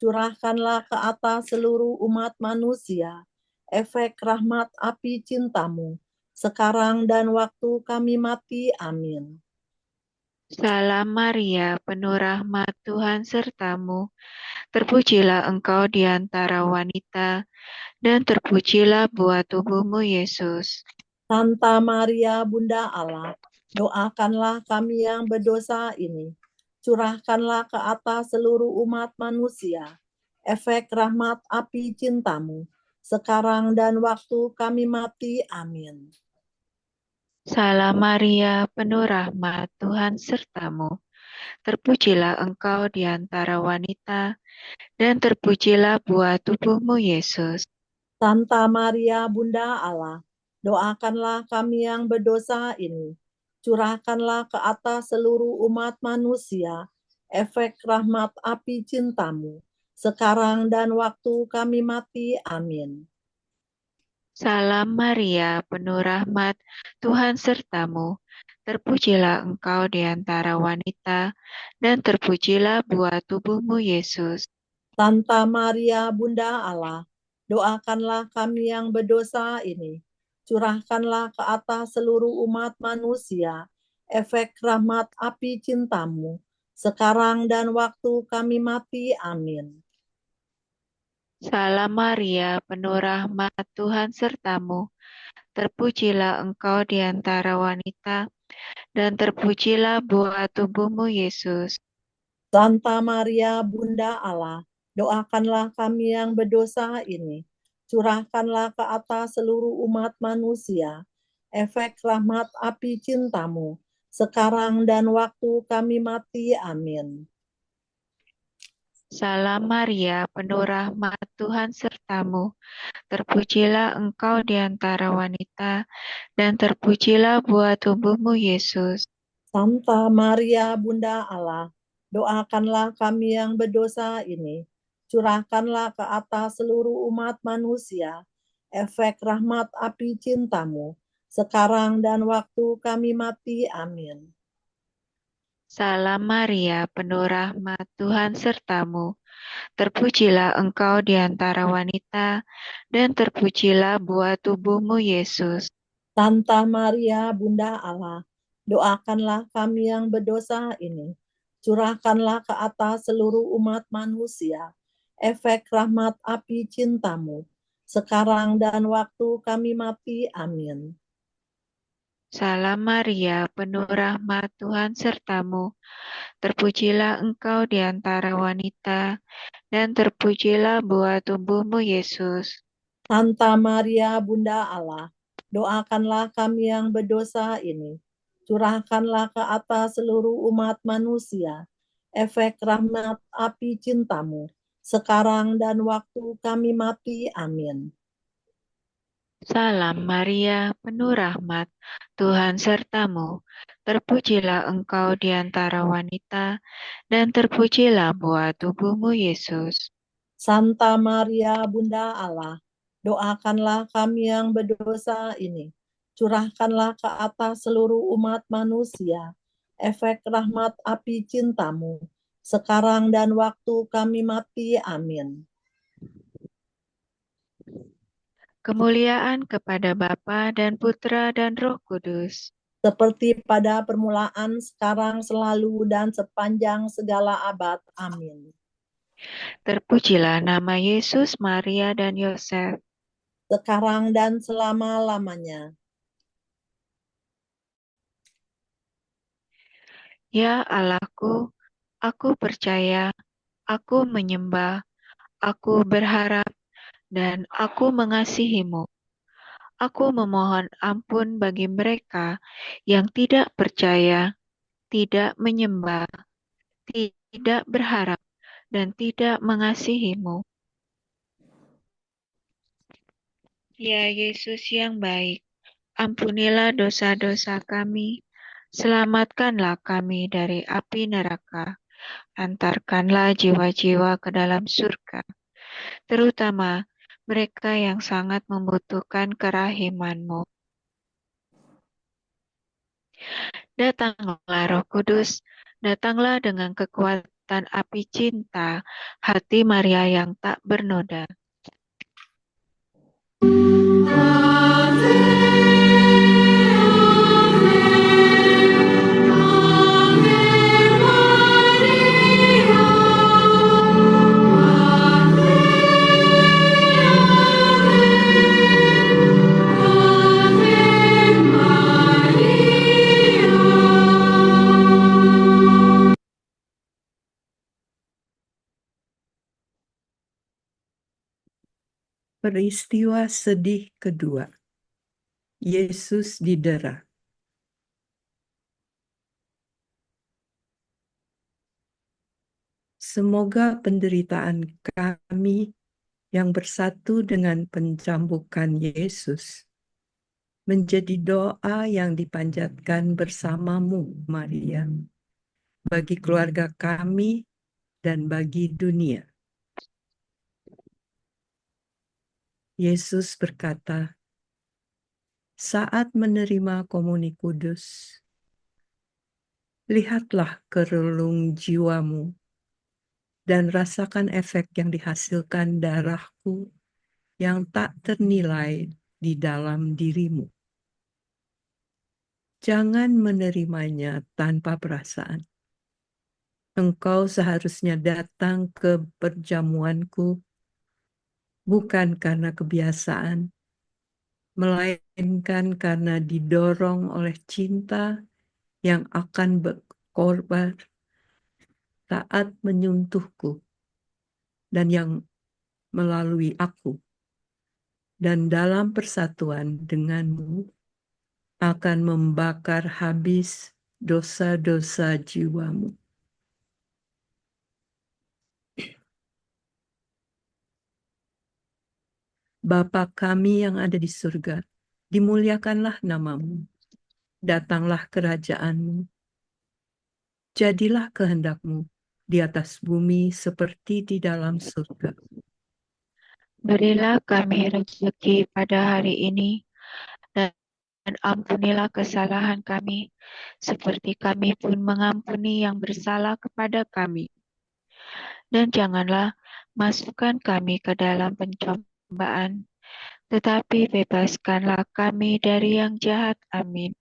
Curahkanlah ke atas seluruh umat manusia efek rahmat api cintamu, sekarang dan waktu kami mati. Amin. Salam Maria, penuh rahmat, Tuhan sertamu. Terpujilah engkau di antara wanita, dan terpujilah buah tubuhmu, Yesus. Santa Maria, Bunda Allah, doakanlah kami yang berdosa ini. Curahkanlah ke atas seluruh umat manusia efek rahmat api cintamu, sekarang dan waktu kami mati. Amin. Salam Maria, penuh rahmat, Tuhan sertamu. Terpujilah engkau di antara wanita, dan terpujilah buah tubuhmu, Yesus. Santa Maria, Bunda Allah, doakanlah kami yang berdosa ini. Curahkanlah ke atas seluruh umat manusia efek rahmat api cintamu, sekarang dan waktu kami mati. Amin. Salam Maria, penuh rahmat, Tuhan sertamu. Terpujilah engkau di antara wanita, dan terpujilah buah tubuhmu, Yesus. Santa Maria, Bunda Allah, doakanlah kami yang berdosa ini. Curahkanlah ke atas seluruh umat manusia efek rahmat api cintamu, sekarang dan waktu kami mati. Amin. Salam Maria, penuh rahmat, Tuhan sertamu. Terpujilah engkau di antara wanita, dan terpujilah buah tubuhmu, Yesus. Santa Maria, Bunda Allah, doakanlah kami yang berdosa ini. Curahkanlah ke atas seluruh umat manusia efek rahmat api cintamu, sekarang dan waktu kami mati. Amin. Salam Maria, penuh rahmat, Tuhan sertamu. Terpujilah engkau di antara wanita, dan terpujilah buah tubuhmu, Yesus. Santa Maria, Bunda Allah, doakanlah kami yang berdosa ini. Curahkanlah ke atas seluruh umat manusia efek rahmat api cintamu, sekarang dan waktu kami mati. Amin. Salam Maria, penuh rahmat, Tuhan sertamu. Terpujilah engkau di antara wanita, dan terpujilah buah tubuhmu, Yesus. Santa Maria, Bunda Allah, doakanlah kami yang berdosa ini. Curahkanlah ke atas seluruh umat manusia efek rahmat api cintamu, sekarang dan waktu kami mati. Amin. Salam Maria, penuh rahmat, Tuhan sertamu. Terpujilah engkau di antara wanita, dan terpujilah buah tubuhmu, Yesus. Santa Maria, Bunda Allah, doakanlah kami yang berdosa ini. Curahkanlah ke atas seluruh umat manusia efek rahmat api cintamu, sekarang dan waktu kami mati. Amin. Salam Maria, penuh rahmat, Tuhan sertamu. Terpujilah engkau di antara wanita, dan terpujilah buah tubuhmu, Yesus. Santa Maria, Bunda Allah, doakanlah kami yang berdosa ini. Curahkanlah ke atas seluruh umat manusia efek rahmat api cintamu, sekarang dan waktu kami mati. Amin. Kemuliaan kepada Bapa dan Putra dan Roh Kudus. Seperti pada permulaan, sekarang, selalu, dan sepanjang segala abad. Amin. Terpujilah nama Yesus, Maria, dan Yosef. Sekarang dan selama-lamanya. Ya Allahku, aku percaya, aku menyembah, aku berharap, dan aku mengasihimu. Aku memohon ampun bagi mereka yang tidak percaya, tidak menyembah, tidak berharap, dan tidak mengasihimu. Ya Yesus yang baik, ampunilah dosa-dosa kami, selamatkanlah kami dari api neraka, antarkanlah jiwa-jiwa ke dalam surga, terutama mereka yang sangat membutuhkan kerahiman-Mu. Datanglah Roh Kudus, datanglah dengan kekuatan api cinta, hati Maria yang tak bernoda. Peristiwa sedih kedua. Yesus didera. Semoga penderitaan kami yang bersatu dengan pencambukan Yesus menjadi doa yang dipanjatkan bersamamu, Maria, bagi keluarga kami dan bagi dunia. Yesus berkata, saat menerima komuni kudus, lihatlah ke relung jiwamu dan rasakan efek yang dihasilkan darahku yang tak ternilai di dalam dirimu. Jangan menerimanya tanpa perasaan. Engkau seharusnya datang ke perjamuanku bukan karena kebiasaan, melainkan karena didorong oleh cinta yang akan berkorban saat menyentuhku dan yang melalui aku. Dan dalam persatuan denganmu akan membakar habis dosa-dosa jiwamu. Bapa kami yang ada di surga, dimuliakanlah namamu. Datanglah kerajaanmu. Jadilah kehendakmu di atas bumi seperti di dalam surga. Berilah kami rezeki pada hari ini, dan ampunilah kesalahan kami, seperti kami pun mengampuni yang bersalah kepada kami. Dan janganlah masukkan kami ke dalam pencobaan, tetapi bebaskanlah kami dari yang jahat. Amin.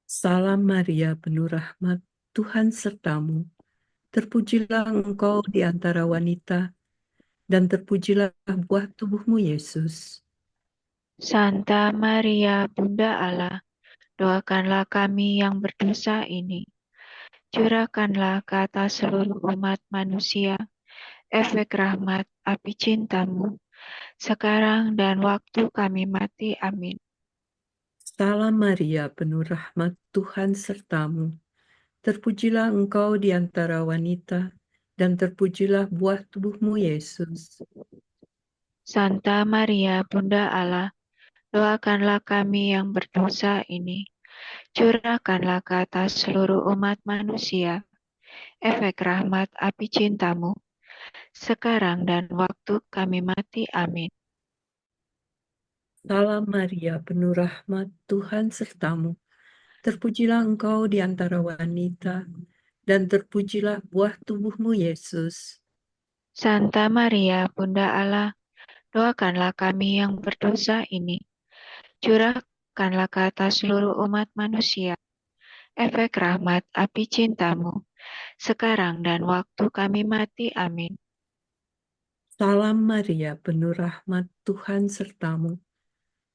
Salam Maria, penuh rahmat, Tuhan sertamu. Terpujilah engkau di antara wanita, dan terpujilah buah tubuhmu, Yesus. Santa Maria, Bunda Allah, doakanlah kami yang berdosa ini. Curahkanlah ke atas seluruh umat manusia efek rahmat api cintamu, sekarang dan waktu kami mati. Amin. Salam Maria, penuh rahmat, Tuhan sertamu. Terpujilah engkau di antara wanita, dan terpujilah buah tubuhmu, Yesus. Santa Maria, Bunda Allah, doakanlah kami yang berdosa ini. Curahkanlah ke atas seluruh umat manusia efek rahmat api cintamu, sekarang dan waktu kami mati. Amin. Salam Maria, penuh rahmat, Tuhan sertamu. Terpujilah engkau di antara wanita, dan terpujilah buah tubuhmu, Yesus. Santa Maria, Bunda Allah, doakanlah kami yang berdosa ini. Curahkanlah ke atas seluruh umat manusia efek rahmat api cintamu, sekarang dan waktu kami mati. Amin. Salam Maria, penuh rahmat, Tuhan sertamu.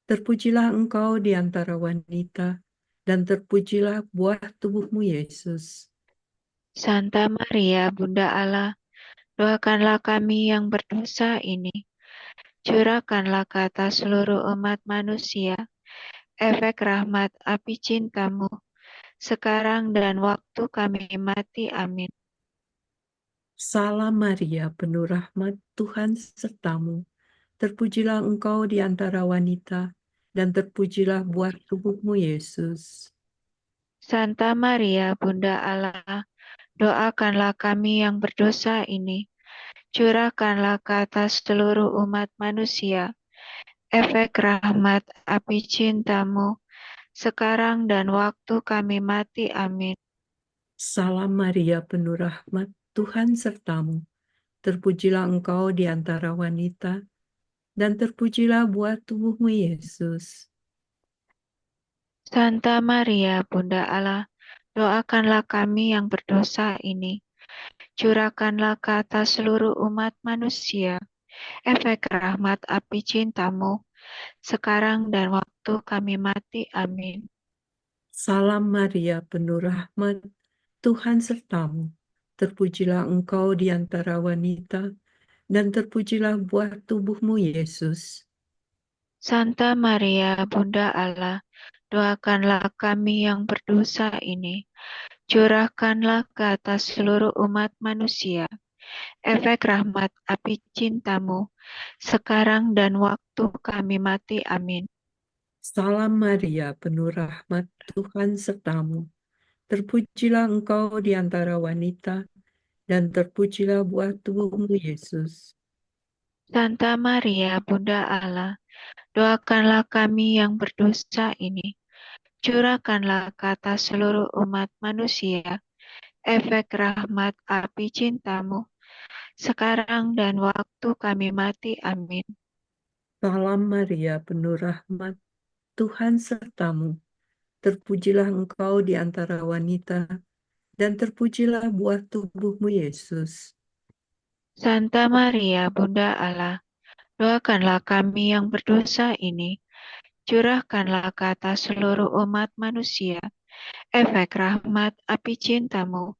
Terpujilah engkau di antara wanita, dan terpujilah buah tubuhmu, Yesus. Santa Maria, Bunda Allah, doakanlah kami yang berdosa ini. Curahkanlah ke atas seluruh umat manusia efek rahmat api cintamu, sekarang dan waktu kami mati. Amin. Salam Maria, penuh rahmat, Tuhan sertamu. Terpujilah engkau di antara wanita, dan terpujilah buah tubuhmu, Yesus. Santa Maria, Bunda Allah, doakanlah kami yang berdosa ini. Curahkanlah ke atas seluruh umat manusia efek rahmat api cintamu, sekarang dan waktu kami mati. Amin. Salam Maria, penuh rahmat, Tuhan sertamu. Terpujilah engkau di antara wanita, dan terpujilah buah tubuhmu, Yesus. Santa Maria, Bunda Allah, doakanlah kami yang berdosa ini. Curahkanlah ke atas seluruh umat manusia efek rahmat api cintamu, sekarang dan waktu kami mati. Amin. Salam Maria, penuh rahmat, Tuhan sertamu. Terpujilah engkau di antara wanita, dan terpujilah buah tubuhmu, Yesus. Santa Maria, Bunda Allah, doakanlah kami yang berdosa ini. Curahkanlah ke atas seluruh umat manusia efek rahmat api cintamu, sekarang dan waktu kami mati. Amin. Salam Maria, penuh rahmat, Tuhan sertamu. Terpujilah engkau di antara wanita, dan terpujilah buah tubuhmu, Yesus. Santa Maria, Bunda Allah, doakanlah kami yang berdosa ini. Curahkanlah ke atas seluruh umat manusia efek rahmat api cintamu, sekarang dan waktu kami mati. Amin. Salam Maria, penuh rahmat, Tuhan sertamu. Terpujilah engkau di antara wanita, dan terpujilah buah tubuhmu, Yesus. Santa Maria, Bunda Allah, doakanlah kami yang berdosa ini. Curahkanlah ke atas seluruh umat manusia efek rahmat api cintamu,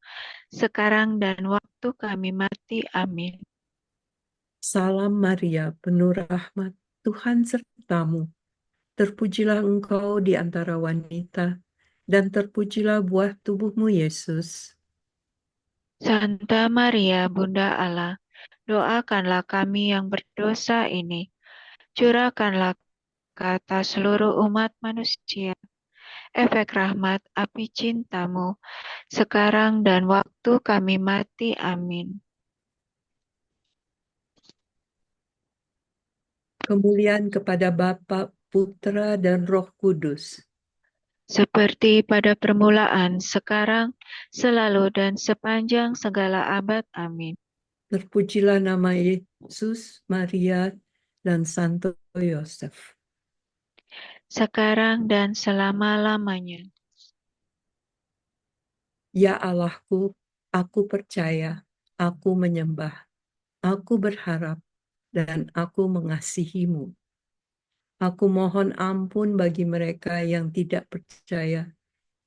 sekarang dan waktu kami mati. Amin. Salam Maria, penuh rahmat, Tuhan sertamu. Terpujilah engkau di antara wanita, dan terpujilah buah tubuhmu, Yesus. Santa Maria, Bunda Allah, doakanlah kami yang berdosa ini. Curahkanlah ke atas seluruh umat manusia efek rahmat api cintamu, sekarang dan waktu kami mati. Amin. Kemuliaan kepada Bapa, Putra, dan Roh Kudus. Seperti pada permulaan, sekarang, selalu, dan sepanjang segala abad. Amin. Terpujilah nama Yesus, Maria, dan Santo Yosef. Sekarang dan selama-lamanya. Ya Allahku, aku percaya, aku menyembah, aku berharap, dan aku mengasihimu. Aku mohon ampun bagi mereka yang tidak percaya,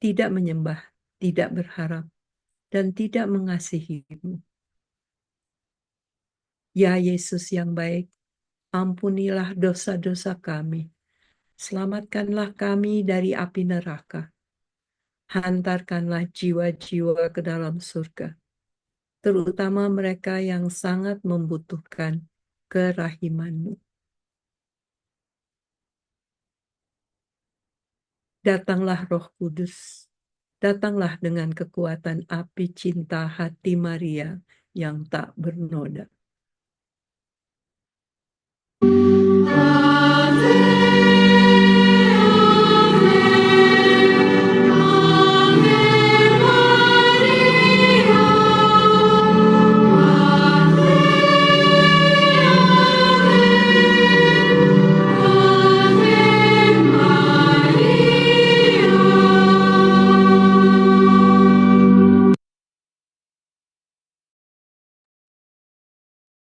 tidak menyembah, tidak berharap, dan tidak mengasihimu. Ya Yesus yang baik, ampunilah dosa-dosa kami. Selamatkanlah kami dari api neraka. Hantarkanlah jiwa-jiwa ke dalam surga, terutama mereka yang sangat membutuhkan kerahiman-Mu. Datanglah Roh Kudus, datanglah dengan kekuatan api cinta hati Maria yang tak bernoda.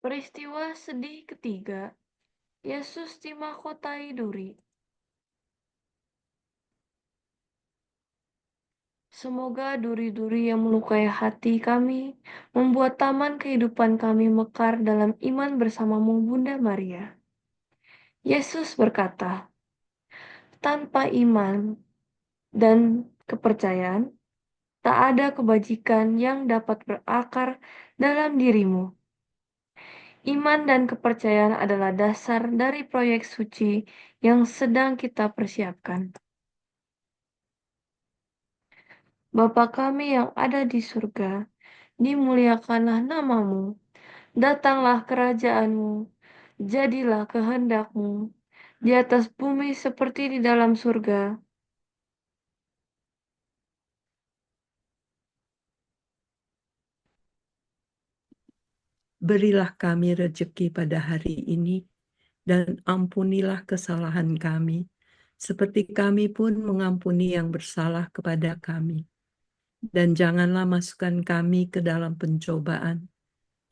Peristiwa sedih ketiga, Yesus dimahkotai duri. Semoga duri-duri yang melukai hati kami membuat taman kehidupan kami mekar dalam iman bersamamu, Bunda Maria. Yesus berkata, tanpa iman dan kepercayaan, tak ada kebajikan yang dapat berakar dalam dirimu. Iman dan kepercayaan adalah dasar dari proyek suci yang sedang kita persiapkan. Bapa kami yang ada di surga, dimuliakanlah namamu, datanglah kerajaanmu, jadilah kehendakmu, di atas bumi seperti di dalam surga. Berilah kami rejeki pada hari ini, dan ampunilah kesalahan kami, seperti kami pun mengampuni yang bersalah kepada kami. Dan janganlah masukkan kami ke dalam pencobaan,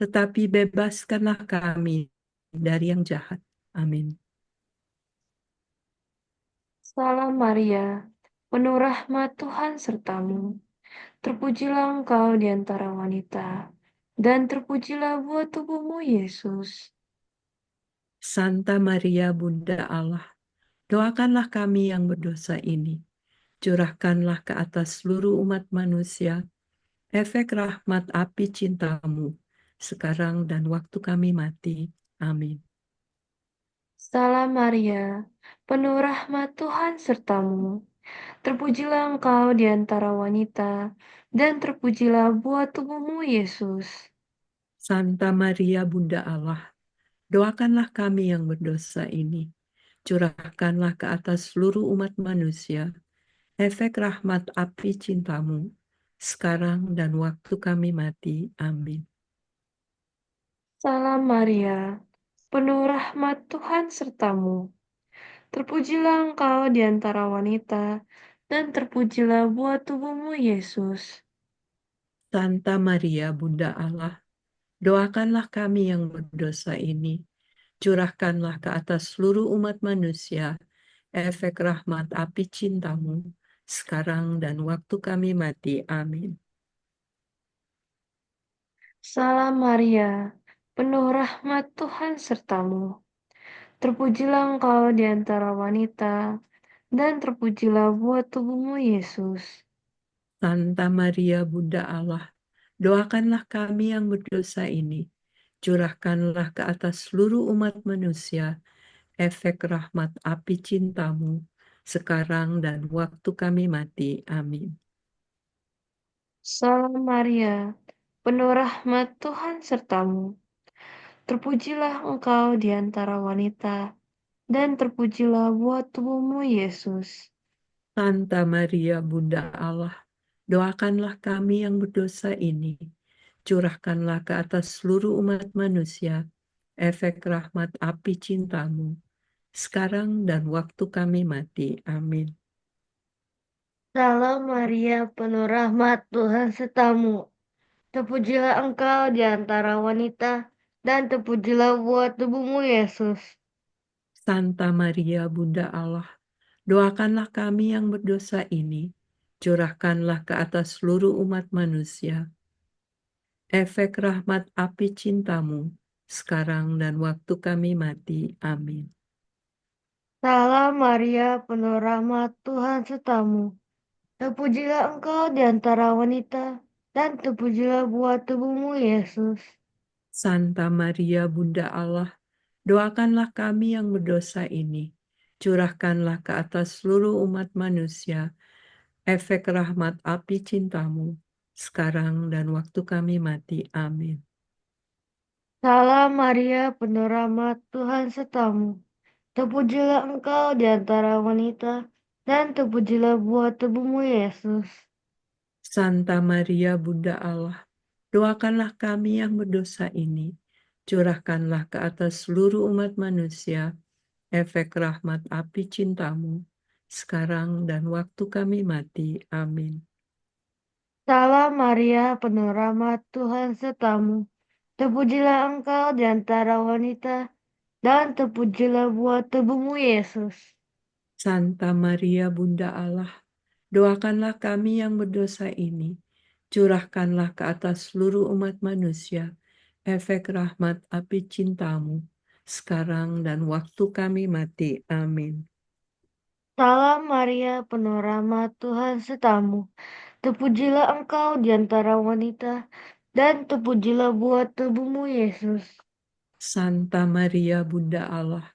tetapi bebaskanlah kami dari yang jahat. Amin. Salam Maria, penuh rahmat Tuhan sertamu. Terpujilah engkau di antara wanita, dan terpujilah buah tubuhmu, Yesus. Santa Maria Bunda Allah, doakanlah kami yang berdosa ini, curahkanlah ke atas seluruh umat manusia efek rahmat api cintamu, sekarang dan waktu kami mati. Amin. Salam Maria, penuh rahmat Tuhan sertamu. Terpujilah engkau di antara wanita, dan terpujilah buah tubuhmu, Yesus. Santa Maria Bunda Allah, doakanlah kami yang berdosa ini, curahkanlah ke atas seluruh umat manusia efek rahmat api cintamu, sekarang dan waktu kami mati. Amin. Salam Maria, penuh rahmat Tuhan sertamu. Terpujilah engkau di antara wanita, dan terpujilah buah tubuhmu, Yesus. Santa Maria Bunda Allah, doakanlah kami yang berdosa ini, curahkanlah ke atas seluruh umat manusia efek rahmat api cintamu, sekarang dan waktu kami mati. Amin. Salam Maria, penuh rahmat Tuhan sertamu. Terpujilah engkau di antara wanita, dan terpujilah buah tubuhmu, Yesus. Santa Maria Bunda Allah, doakanlah kami yang berdosa ini, curahkanlah ke atas seluruh umat manusia efek rahmat api cintamu, sekarang dan waktu kami mati. Amin. Salam Maria, penuh rahmat Tuhan sertamu. Terpujilah engkau di antara wanita, dan terpujilah buah tubuhmu, Yesus. Santa Maria Bunda Allah, doakanlah kami yang berdosa ini, curahkanlah ke atas seluruh umat manusia efek rahmat api cintamu, sekarang dan waktu kami mati. Amin. Salam Maria, penuh rahmat Tuhan sertamu. Terpujilah engkau di antara wanita, dan terpujilah buah tubuhmu, Yesus. Santa Maria Bunda Allah, doakanlah kami yang berdosa ini, curahkanlah ke atas seluruh umat manusia efek rahmat api cintamu, sekarang dan waktu kami mati. Amin. Salam Maria, penuh rahmat Tuhan sertamu. Terpujilah engkau di antara wanita, dan terpujilah buah tubuhmu, Yesus. Santa Maria Bunda Allah, doakanlah kami yang berdosa ini, curahkanlah ke atas seluruh umat manusia efek rahmat api cintamu, sekarang dan waktu kami mati. Amin. Salam Maria, penuh rahmat Tuhan sertamu. Terpujilah engkau di antara wanita, dan terpujilah buah tubuhmu, Yesus. Santa Maria Bunda Allah, doakanlah kami yang berdosa ini, curahkanlah ke atas seluruh umat manusia efek rahmat api cintamu, sekarang dan waktu kami mati. Amin. Salam Maria, penuh rahmat Tuhan sertamu. Terpujilah engkau di antara wanita, dan terpujilah buah tubuhmu, Yesus. Santa Maria Bunda Allah, doakanlah kami yang berdosa ini, curahkanlah ke atas seluruh umat manusia efek rahmat api cintamu, sekarang dan waktu kami mati. Amin. Salam Maria, penuh rahmat Tuhan sertamu. Terpujilah engkau di antara wanita, dan terpujilah buah tubuhmu, Yesus. Santa Maria Bunda Allah,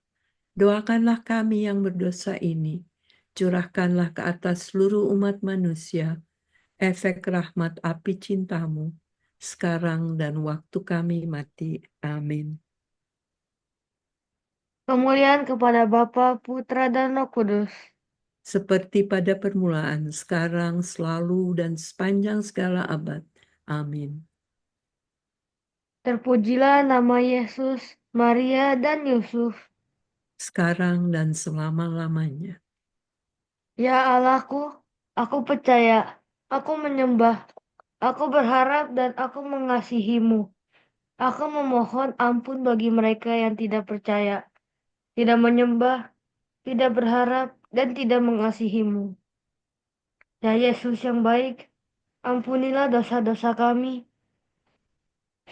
doakanlah kami yang berdosa ini, curahkanlah ke atas seluruh umat manusia, efek rahmat api cintamu, sekarang dan waktu kami mati. Amin. Kemuliaan kepada Bapa, Putra, dan Roh Kudus. Seperti pada permulaan, sekarang, selalu, dan sepanjang segala abad. Amin. Terpujilah nama Yesus, Maria, dan Yusuf. Sekarang dan selama-lamanya. Ya Allahku, aku percaya, aku menyembah, aku berharap, dan aku mengasihimu. Aku memohon ampun bagi mereka yang tidak percaya, tidak menyembah, tidak berharap, dan tidak mengasihimu. Ya Yesus yang baik, ampunilah dosa-dosa kami.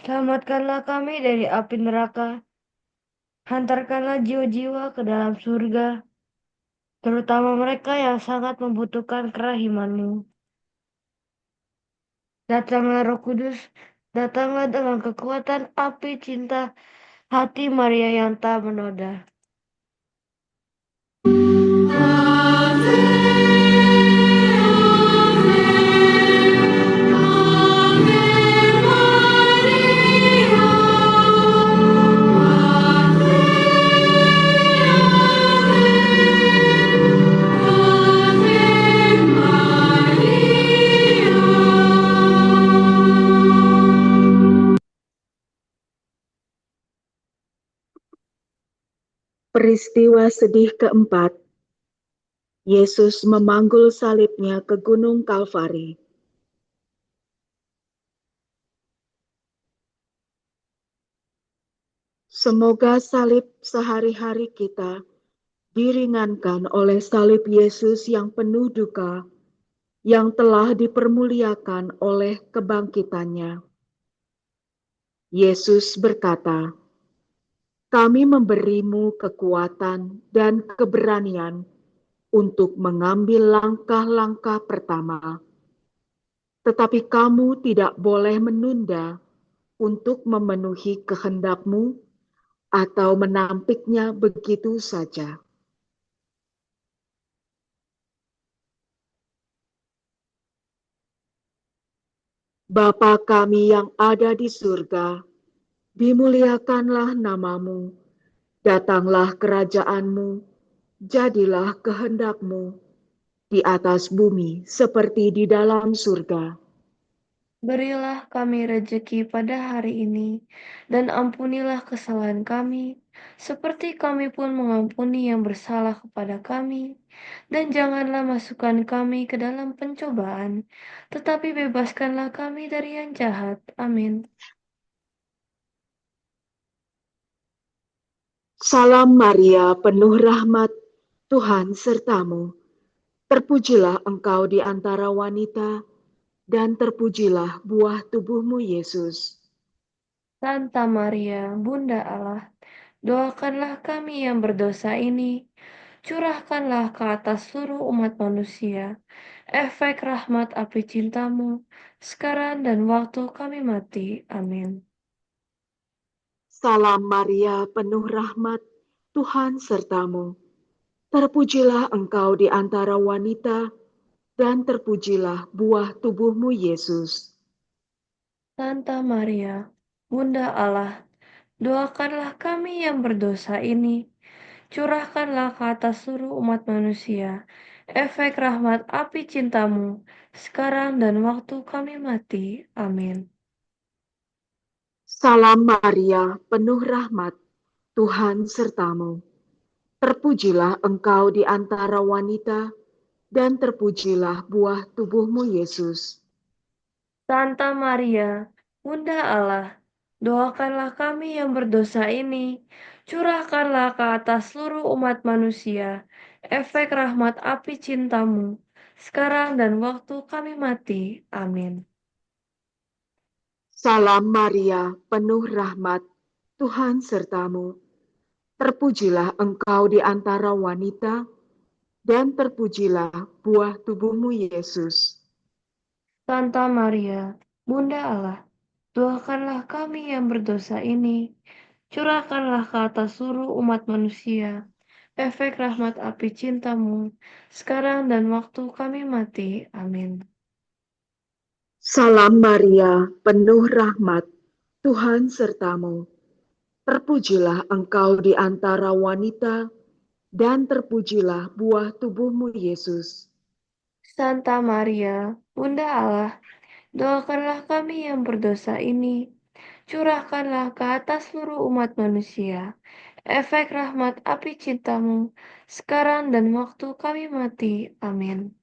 Selamatkanlah kami dari api neraka. Hantarkanlah jiwa-jiwa ke dalam surga, terutama mereka yang sangat membutuhkan kerahiman-Mu. Datanglah Roh Kudus, datanglah dengan kekuatan api cinta hati Maria yang tak bernoda. Peristiwa sedih keempat, Yesus memanggul salibnya ke Gunung Kalvari. Semoga salib sehari-hari kita diringankan oleh salib Yesus yang penuh duka, yang telah dipermuliakan oleh kebangkitannya. Yesus berkata, "Kami memberimu kekuatan dan keberanian untuk mengambil langkah-langkah pertama. Tetapi kamu tidak boleh menunda untuk memenuhi kehendak-Mu atau menampiknya begitu saja." Bapa kami yang ada di surga, dimuliakanlah nama-Mu, datanglah kerajaan-Mu, jadilah kehendak-Mu di atas bumi seperti di dalam surga. Berilah kami rejeki pada hari ini, dan ampunilah kesalahan kami, seperti kami pun mengampuni yang bersalah kepada kami. Dan janganlah masukkan kami ke dalam pencobaan, tetapi bebaskanlah kami dari yang jahat. Amin. Salam Maria, penuh rahmat, Tuhan sertamu. Terpujilah engkau di antara wanita, dan terpujilah buah tubuhmu, Yesus. Santa Maria, Bunda Allah, doakanlah kami yang berdosa ini, curahkanlah ke atas seluruh umat manusia, efek rahmat api cintamu, sekarang dan waktu kami mati. Amin. Salam Maria, penuh rahmat, Tuhan sertamu. Terpujilah engkau di antara wanita, dan terpujilah buah tubuhmu, Yesus. Santa Maria, Bunda Allah, doakanlah kami yang berdosa ini, curahkanlah ke atas seluruh umat manusia, efek rahmat api cintamu, sekarang dan waktu kami mati. Amin. Salam Maria, penuh rahmat, Tuhan sertamu. Terpujilah engkau di antara wanita, dan terpujilah buah tubuhmu, Yesus. Santa Maria, Bunda Allah, doakanlah kami yang berdosa ini, curahkanlah ke atas seluruh umat manusia, efek rahmat api cintamu, sekarang dan waktu kami mati. Amin. Salam Maria, penuh rahmat, Tuhan sertamu. Terpujilah engkau di antara wanita, dan terpujilah buah tubuhmu, Yesus. Santa Maria, Bunda Allah, doakanlah kami yang berdosa ini, curahkanlah ke atas seluruh umat manusia, efek rahmat api cintamu, sekarang dan waktu kami mati. Amin. Salam Maria, penuh rahmat, Tuhan sertamu. Terpujilah engkau di antara wanita, dan terpujilah buah tubuhmu Yesus. Santa Maria, Bunda Allah, doakanlah kami yang berdosa ini, curahkanlah ke atas seluruh umat manusia, efek rahmat api cintamu, sekarang dan waktu kami mati. Amin.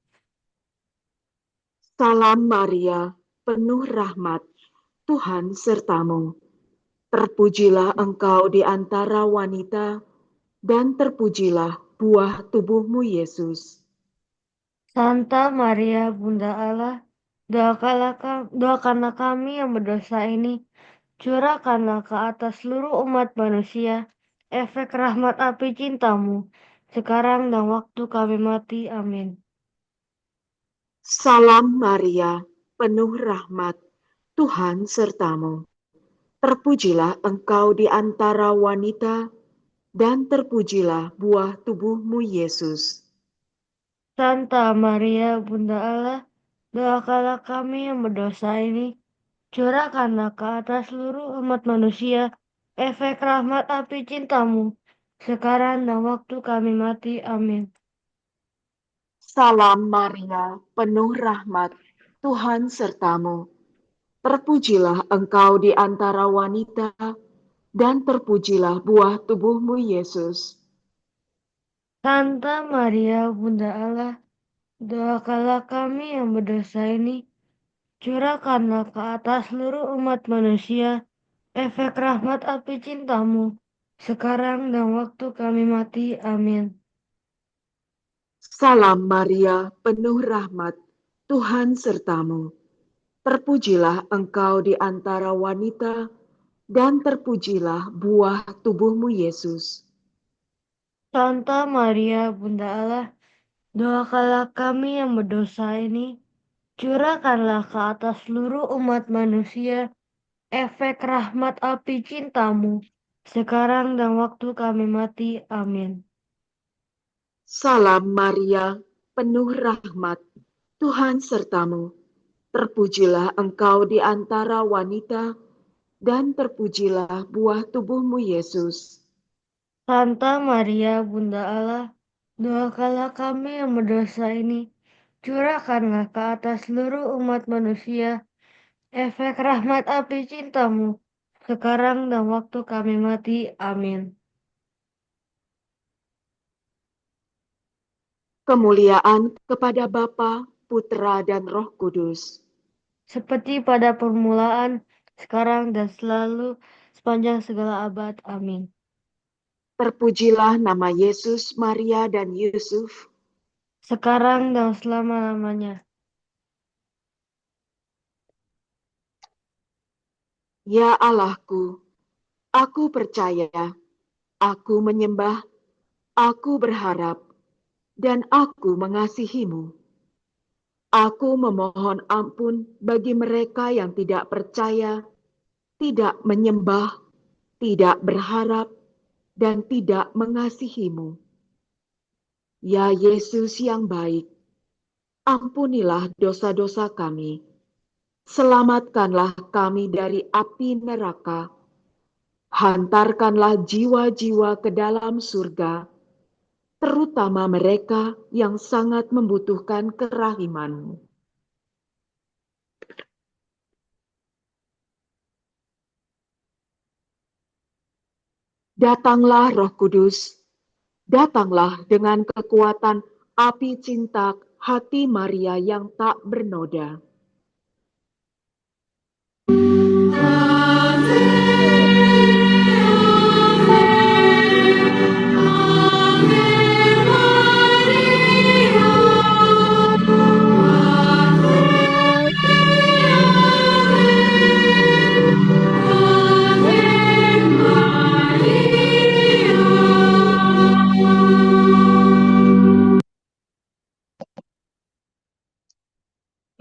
Salam Maria, penuh rahmat, Tuhan sertamu. Terpujilah engkau di antara wanita, dan terpujilah buah tubuhmu Yesus. Santa Maria, Bunda Allah, doakanlah kami yang berdosa ini, curahkanlah ke atas seluruh umat manusia, efek rahmat api cintamu, sekarang dan waktu kami mati. Amin. Salam Maria, penuh rahmat, Tuhan sertamu. Terpujilah engkau di antara wanita, dan terpujilah buah tubuhmu Yesus. Santa Maria, Bunda Allah, doakanlah kami yang berdosa ini, curahkanlah ke atas seluruh umat manusia, efek rahmat api cintamu, sekarang dan waktu kami mati. Amin. Salam Maria, penuh rahmat, Tuhan sertamu. Terpujilah engkau di antara wanita, dan terpujilah buah tubuhmu Yesus. Santa Maria, Bunda Allah, doakanlah kami yang berdosa ini, curahkanlah ke atas seluruh umat manusia, efek rahmat api cintamu, sekarang dan waktu kami mati. Amin. Salam Maria, penuh rahmat, Tuhan sertamu. Terpujilah engkau di antara wanita, dan terpujilah buah tubuhmu Yesus. Santa Maria, Bunda Allah, doakanlah kami yang berdosa ini, curahkanlah ke atas seluruh umat manusia, efek rahmat api cintamu, sekarang dan waktu kami mati. Amin. Salam Maria, penuh rahmat, Tuhan sertamu. Terpujilah engkau di antara wanita, dan terpujilah buah tubuhmu Yesus. Santa Maria, Bunda Allah, doakanlah kami yang berdosa ini, curahkanlah ke atas seluruh umat manusia, efek rahmat api cintamu, sekarang dan waktu kami mati. Amin. Kemuliaan kepada Bapa, Putra, dan Roh Kudus. Seperti pada permulaan, sekarang dan selalu, sepanjang segala abad. Amin. Terpujilah nama Yesus, Maria, dan Yusuf. Sekarang dan selama-lamanya. Ya Allahku, aku percaya, aku menyembah, aku berharap, dan aku mengasihimu. Aku memohon ampun bagi mereka yang tidak percaya, tidak menyembah, tidak berharap, dan tidak mengasihimu. Ya Yesus yang baik, ampunilah dosa-dosa kami. Selamatkanlah kami dari api neraka. Hantarkanlah jiwa-jiwa ke dalam surga, terutama mereka yang sangat membutuhkan kerahiman-Mu. Datanglah Roh Kudus, datanglah dengan kekuatan api cinta hati Maria yang tak bernoda.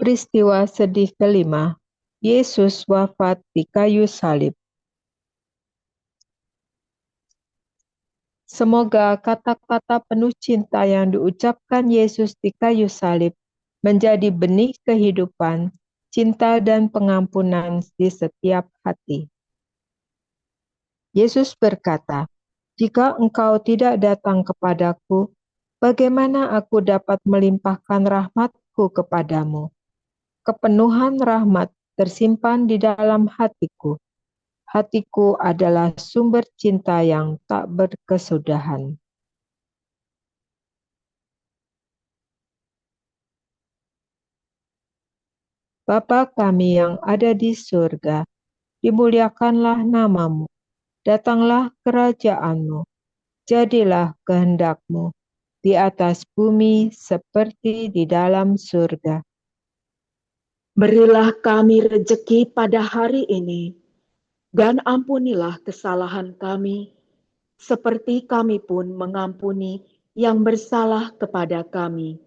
Peristiwa sedih kelima, Yesus wafat di kayu salib. Semoga kata-kata penuh cinta yang diucapkan Yesus di kayu salib menjadi benih kehidupan, cinta dan pengampunan di setiap hati. Yesus berkata, "Jika engkau tidak datang kepadaku, bagaimana aku dapat melimpahkan rahmatku kepadamu? Kepenuhan rahmat tersimpan di dalam hatiku. Hatiku adalah sumber cinta yang tak berkesudahan." Bapa kami yang ada di surga, dimuliakanlah namamu. Datanglah kerajaan-Mu. Jadilah kehendak-Mu di atas bumi seperti di dalam surga. Berilah kami rejeki pada hari ini, dan ampunilah kesalahan kami, seperti kami pun mengampuni yang bersalah kepada kami.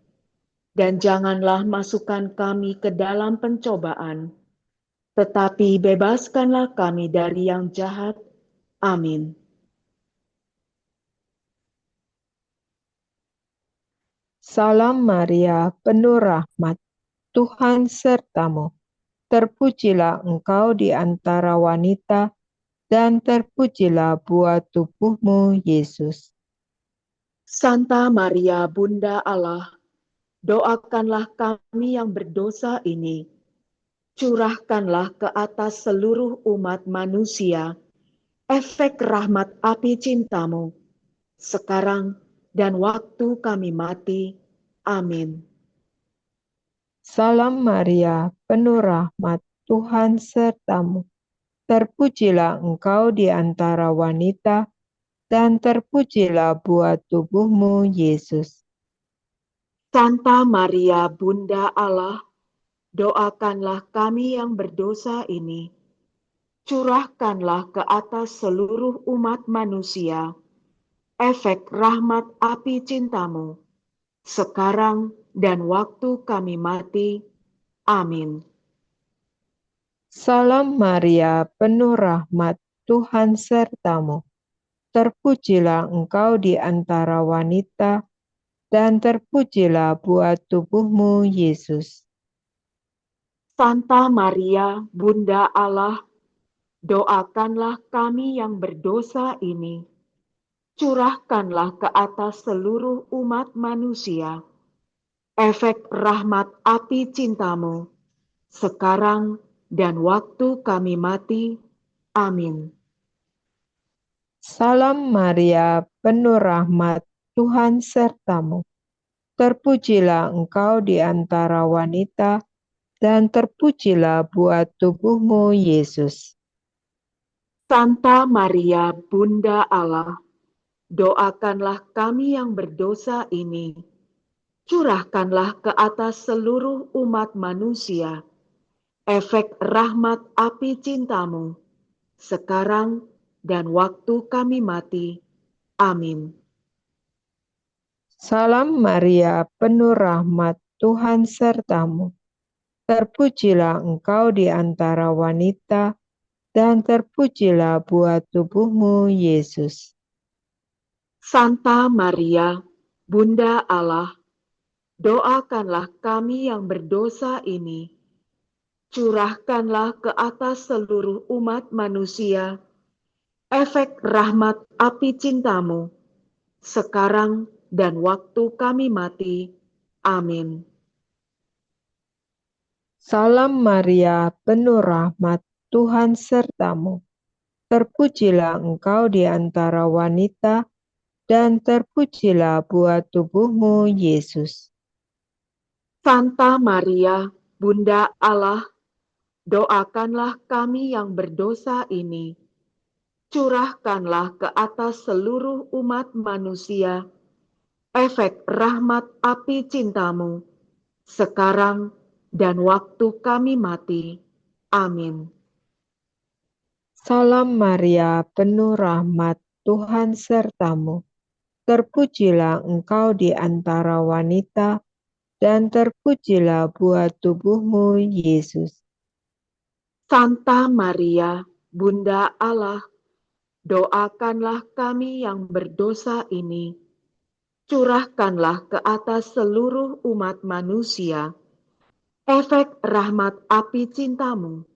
Dan janganlah masukkan kami ke dalam pencobaan, tetapi bebaskanlah kami dari yang jahat. Amin. Salam Maria, penuh rahmat, Tuhan sertamu. Terpujilah engkau di antara wanita, dan terpujilah buah tubuhmu, Yesus. Santa Maria, Bunda Allah, doakanlah kami yang berdosa ini, curahkanlah ke atas seluruh umat manusia efek rahmat api cintamu, sekarang dan waktu kami mati. Amin. Salam Maria, penuh rahmat, Tuhan sertamu. Terpujilah engkau di antara wanita, dan terpujilah buah tubuhmu, Yesus. Santa Maria, Bunda Allah, doakanlah kami yang berdosa ini, curahkanlah ke atas seluruh umat manusia efek rahmat api cintamu, sekarang dan waktu kami mati. Amin. Salam Maria, penuh rahmat, Tuhan sertamu. Terpujilah engkau di antara wanita, dan terpujilah buah tubuhmu, Yesus. Santa Maria, Bunda Allah, doakanlah kami yang berdosa ini, curahkanlah ke atas seluruh umat manusia efek rahmat api cintamu, sekarang dan waktu kami mati. Amin. Salam Maria, penuh rahmat, Tuhan sertamu. Terpujilah engkau di antara wanita, dan terpujilah buah tubuhmu, Yesus. Santa Maria, Bunda Allah, doakanlah kami yang berdosa ini, curahkanlah ke atas seluruh umat manusia efek rahmat api cintamu, sekarang dan waktu kami mati. Amin. Salam Maria, penuh rahmat, Tuhan sertamu. Terpujilah engkau di antara wanita, dan terpujilah buah tubuhmu, Yesus. Santa Maria, Bunda Allah, doakanlah kami yang berdosa ini, curahkanlah ke atas seluruh umat manusia efek rahmat api cintamu, sekarang dan waktu kami mati. Amin. Salam Maria, penuh rahmat, Tuhan sertamu. Terpujilah engkau di antara wanita, dan terpujilah buah tubuhmu, Yesus. Santa Maria, Bunda Allah, doakanlah kami yang berdosa ini, curahkanlah ke atas seluruh umat manusia efek rahmat api cintamu, sekarang dan waktu kami mati. Amin. Salam Maria, penuh rahmat, Tuhan sertamu. Terpujilah engkau di antara wanita, dan terpujilah buah tubuhmu, Yesus. Santa Maria, Bunda Allah, doakanlah kami yang berdosa ini, curahkanlah ke atas seluruh umat manusia efek rahmat api cintamu,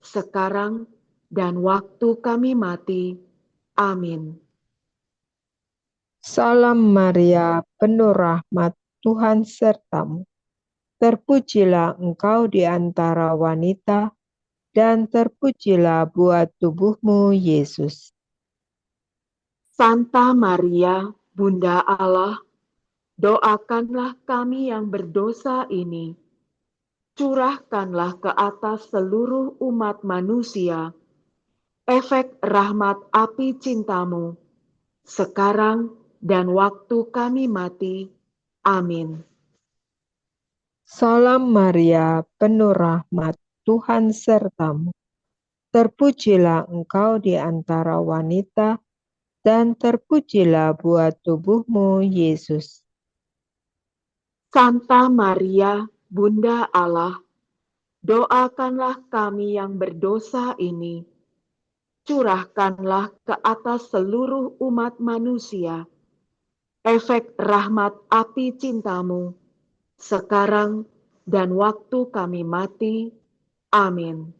sekarang dan waktu kami mati. Amin. Salam Maria, penuh rahmat, Tuhan sertamu. Terpujilah engkau di antara wanita, dan terpujilah buah tubuhmu, Yesus. Santa Maria, Bunda Allah, doakanlah kami yang berdosa ini, curahkanlah ke atas seluruh umat manusia efek rahmat api cintamu, sekarang dan waktu kami mati. Amin. Salam Maria, penuh rahmat, Tuhan sertamu. Terpujilah engkau di antara wanita, dan terpujilah buah tubuhmu, Yesus. Santa Maria, Bunda Allah, doakanlah kami yang berdosa ini, curahkanlah ke atas seluruh umat manusia efek rahmat api cintamu, sekarang dan waktu kami mati. Amin.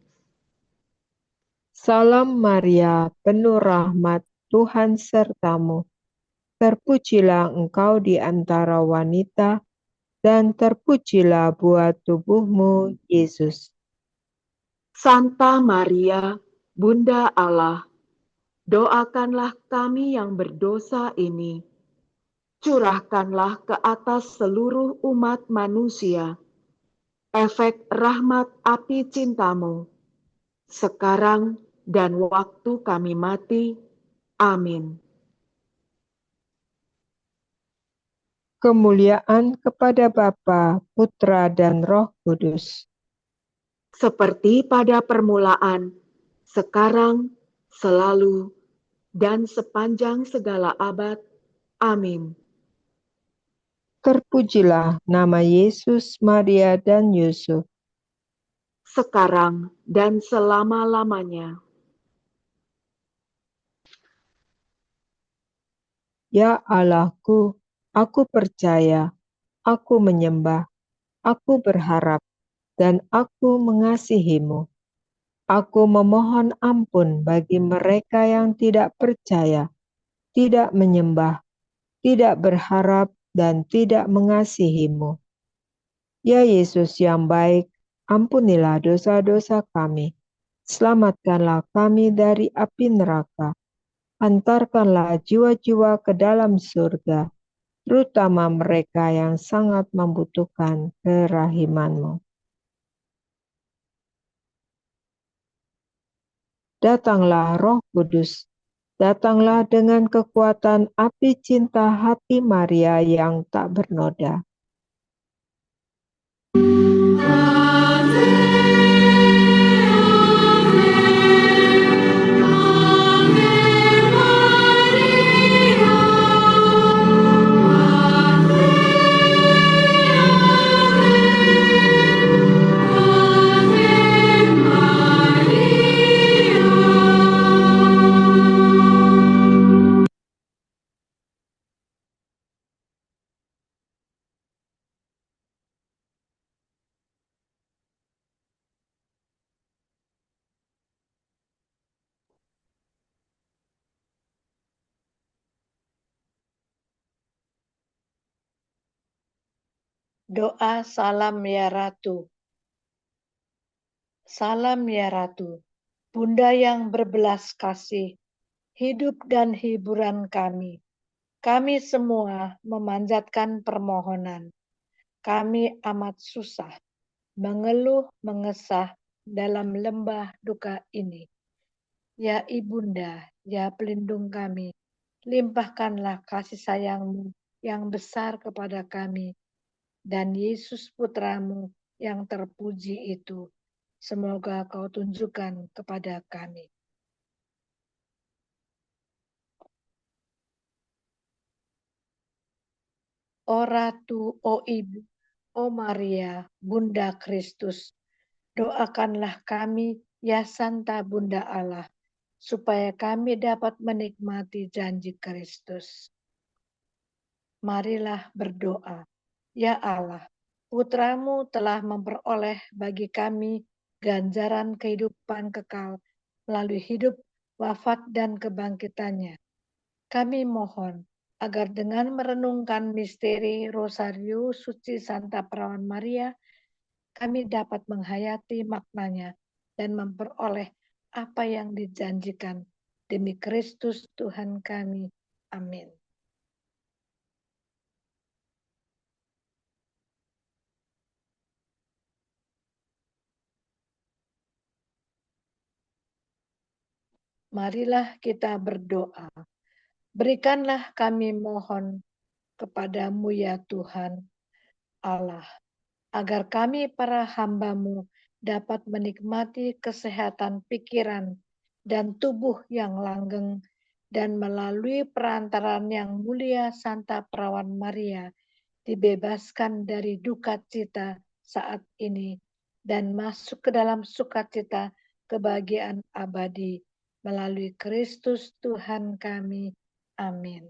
Salam Maria, penuh rahmat, Tuhan sertamu. Terpujilah engkau di antara wanita, dan terpujilah buah tubuhmu, Yesus. Santa Maria, Bunda Allah, doakanlah kami yang berdosa ini, curahkanlah ke atas seluruh umat manusia efek rahmat api cintamu, sekarang dan waktu kami mati. Amin. Kemuliaan kepada Bapa, Putra, dan Roh Kudus. Seperti pada permulaan, sekarang, selalu, dan sepanjang segala abad. Amin. Terpujilah nama Yesus, Maria, dan Yusuf. Sekarang dan selama-lamanya. Ya Allahku, aku percaya, aku menyembah, aku berharap, dan aku mengasihimu. Aku memohon ampun bagi mereka yang tidak percaya, tidak menyembah, tidak berharap, dan tidak mengasihimu. Ya Yesus yang baik, ampunilah dosa-dosa kami. Selamatkanlah kami dari api neraka. Antarkanlah jiwa-jiwa ke dalam surga, terutama mereka yang sangat membutuhkan kerahiman-Mu. Datanglah Roh Kudus, datanglah dengan kekuatan api cinta hati Maria yang tak bernoda. Doa Salam ya Ratu. Salam ya Ratu, Bunda yang berbelas kasih, hidup dan hiburan kami. Kami semua memanjatkan permohonan. Kami amat susah, mengeluh mengesah dalam lembah duka ini. Ya Ibunda, ya pelindung kami, limpahkanlah kasih sayang-Mu yang besar kepada kami, dan Yesus Putramu yang terpuji itu, semoga Kau tunjukkan kepada kami. O Ratu, o Ibu, O Maria, Bunda Kristus, doakanlah kami, ya Santa Bunda Allah, supaya kami dapat menikmati janji Kristus. Marilah berdoa. Ya Allah, Putramu telah memperoleh bagi kami ganjaran kehidupan kekal melalui hidup, wafat, dan kebangkitannya. Kami mohon agar dengan merenungkan misteri Rosario Suci Santa Perawan Maria, kami dapat menghayati maknanya dan memperoleh apa yang dijanjikan demi Kristus Tuhan kami. Amin. Marilah kita berdoa. Berikanlah kami mohon kepadamu ya Tuhan Allah, agar kami para hamba-Mu dapat menikmati kesehatan pikiran dan tubuh yang langgeng, dan melalui perantaraan yang mulia Santa Perawan Maria dibebaskan dari duka cita saat ini dan masuk ke dalam sukacita kebahagiaan abadi melalui Kristus Tuhan kami. Amin.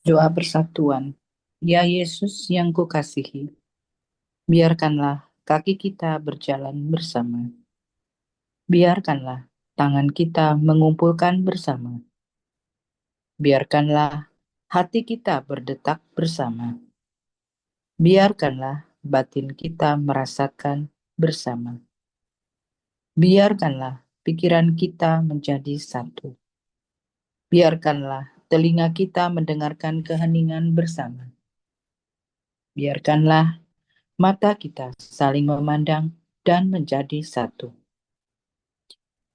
Doa persatuan. Ya Yesus yang kukasihi, biarkanlah kaki kita berjalan bersama. Biarkanlah tangan kita mengumpulkan bersama. Biarkanlah hati kita berdetak bersama. Biarkanlah batin kita merasakan bersama. Biarkanlah pikiran kita menjadi satu. Biarkanlah telinga kita mendengarkan keheningan bersama. Biarkanlah mata kita saling memandang dan menjadi satu.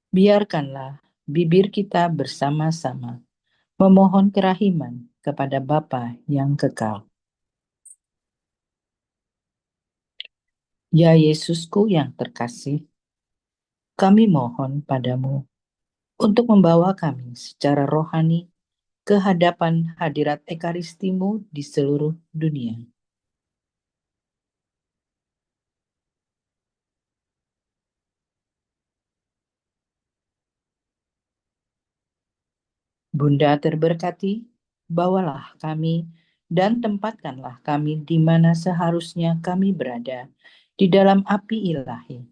Biarkanlah bibir kita bersama-sama memohon kerahiman kepada Bapa yang kekal. Ya Yesusku yang terkasih, kami mohon padamu untuk membawa kami secara rohani ke hadapan hadirat Ekaristimu di seluruh dunia. Bunda terberkati, bawalah kami dan tempatkanlah kami di mana seharusnya kami berada, di dalam api ilahi.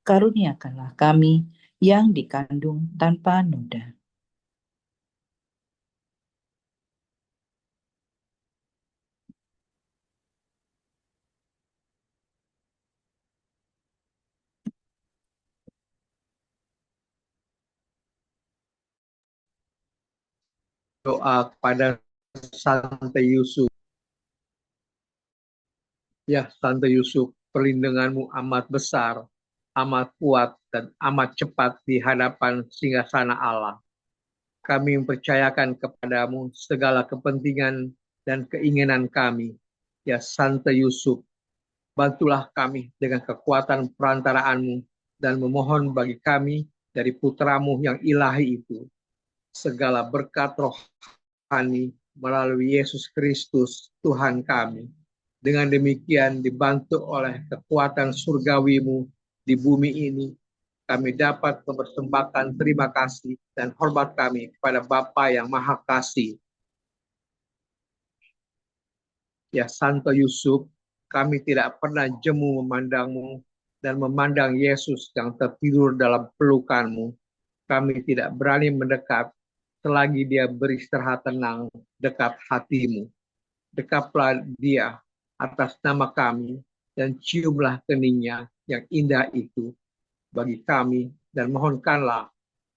Karuniakanlah kami yang dikandung tanpa noda. Doa kepada Santo Yusuf. Ya Santo Yusuf, perlindunganmu amat besar, amat kuat, dan amat cepat di hadapan singgasana Allah. Kami mempercayakan kepadamu segala kepentingan dan keinginan kami. Ya Santo Yusuf, bantulah kami dengan kekuatan perantaraanmu dan memohon bagi kami dari putramu yang ilahi itu segala berkat rohani melalui Yesus Kristus Tuhan kami. Dengan demikian dibantu oleh kekuatan surgawimu di bumi ini, kami dapat mempersembahkan terima kasih dan hormat kami kepada Bapa yang Maha Kasih. Ya Santo Yusuf, kami tidak pernah jemu memandangmu dan memandang Yesus yang tertidur dalam pelukanmu. Kami tidak berani mendekat selagi dia beristirahat tenang dekat hatimu. Dekaplah dia atas nama kami dan ciumlah keningnya yang indah itu bagi kami dan mohonkanlah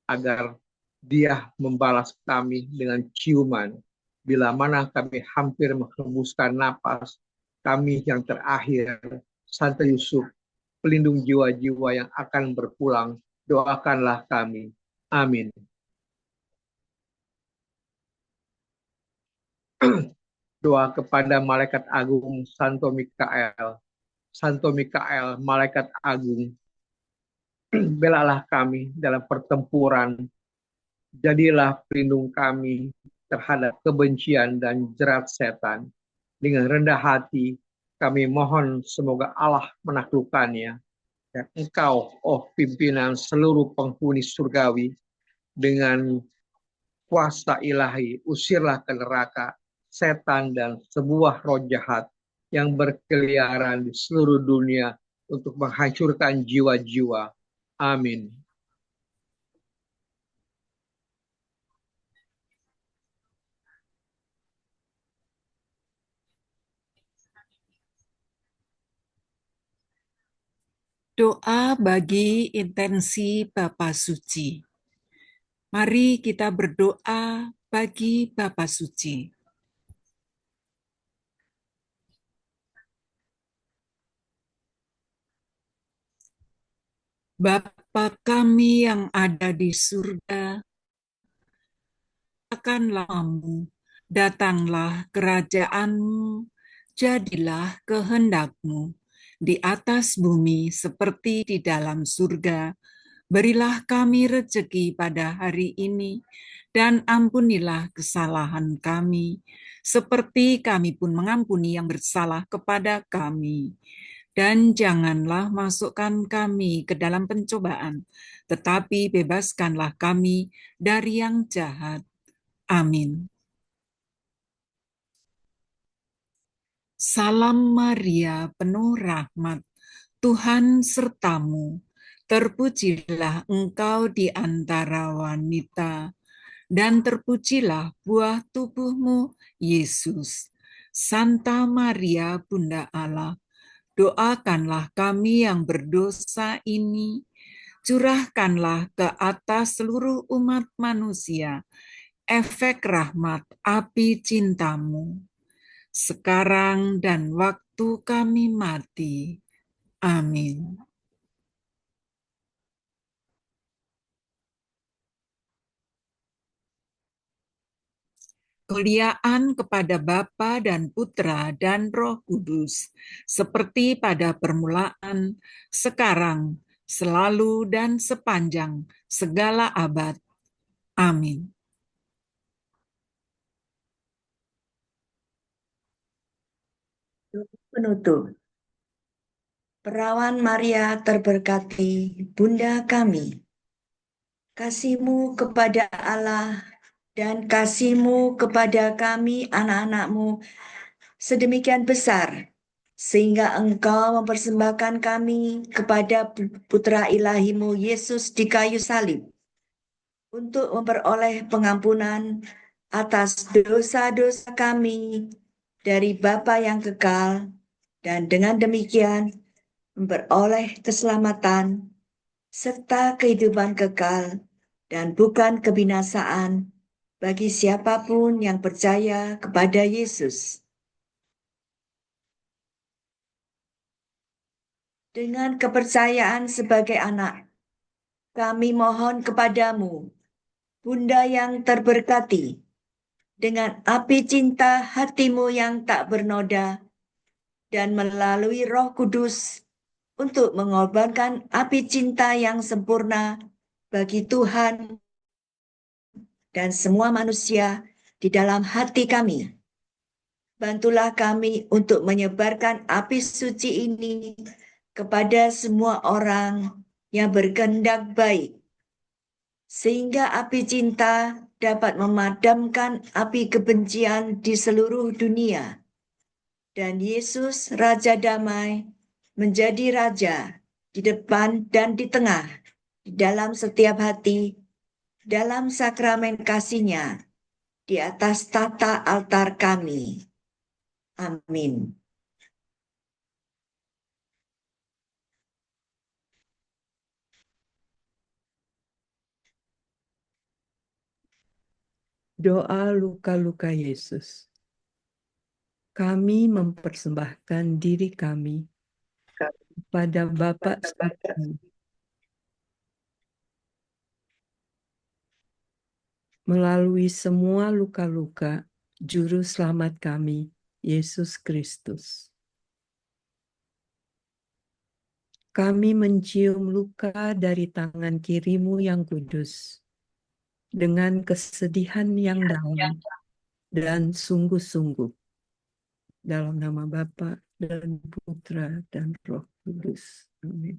agar dia membalas kami dengan ciuman bila mana kami hampir menghembuskan napas kami yang terakhir. Santo Yusuf, pelindung jiwa-jiwa yang akan berpulang, doakanlah kami. Amin. Doa kepada malaikat agung Santo Mikael. Santo Mikael, malaikat agung, belalah kami dalam pertempuran. Jadilah pelindung kami terhadap kebencian dan jerat setan. Dengan rendah hati, kami mohon semoga Allah menaklukkannya. Dan Engkau, oh pimpinan seluruh penghuni surgawi, dengan kuasa ilahi, usirlah ke neraka setan dan sebuah roh jahat yang berkeliaran di seluruh dunia untuk menghancurkan jiwa-jiwa. Amin. Doa bagi intensi Bapa Suci. Mari kita berdoa bagi Bapa Suci. Bapa kami yang ada di surga, akanlah namamu, datanglah kerajaan-Mu, jadilah kehendak-Mu di atas bumi seperti di dalam surga. Berilah kami rezeki pada hari ini, dan ampunilah kesalahan kami, seperti kami pun mengampuni yang bersalah kepada kami. Dan janganlah masukkan kami ke dalam pencobaan, tetapi bebaskanlah kami dari yang jahat. Amin. Salam Maria, penuh rahmat, Tuhan sertamu. Terpujilah engkau di antara wanita, dan terpujilah buah tubuhmu, Yesus. Santa Maria, Bunda Allah, doakanlah kami yang berdosa ini, curahkanlah ke atas seluruh umat manusia efek rahmat api cintamu, sekarang dan waktu kami mati. Amin. Kemuliaan kepada Bapa dan Putra dan Roh Kudus, seperti pada permulaan, sekarang, selalu, dan sepanjang segala abad. Amin. Penutup. Perawan Maria terberkati, Bunda kami. Kasih-Mu kepada Allah dan kasih-Mu kepada kami anak-anak-Mu sedemikian besar, sehingga Engkau mempersembahkan kami kepada Putra Ilahi-Mu Yesus di kayu salib, untuk memperoleh pengampunan atas dosa-dosa kami dari Bapa yang kekal, dan dengan demikian memperoleh keselamatan serta kehidupan kekal dan bukan kebinasaan bagi siapapun yang percaya kepada Yesus. Dengan kepercayaan sebagai anak, kami mohon kepadamu, Bunda yang terberkati, dengan api cinta hatimu yang tak bernoda, dan melalui Roh Kudus untuk mengorbankan api cinta yang sempurna bagi Tuhan dan semua manusia di dalam hati kami. Bantulah kami untuk menyebarkan api suci ini kepada semua orang yang berkehendak baik, sehingga api cinta dapat memadamkan api kebencian di seluruh dunia. Dan Yesus, Raja Damai, menjadi Raja di depan dan di tengah, di dalam setiap hati, dalam sakramen kasih-Nya, di atas tata altar kami. Amin. Doa luka-luka Yesus. Kami mempersembahkan diri kami kepada Bapa Surgawi, melalui semua luka-luka Juru Selamat kami, Yesus Kristus. Kami mencium luka dari tangan kiri-Mu yang kudus, dengan kesedihan yang dalam dan sungguh-sungguh. Dalam nama Bapa dan Putra dan Roh Kudus. Amin.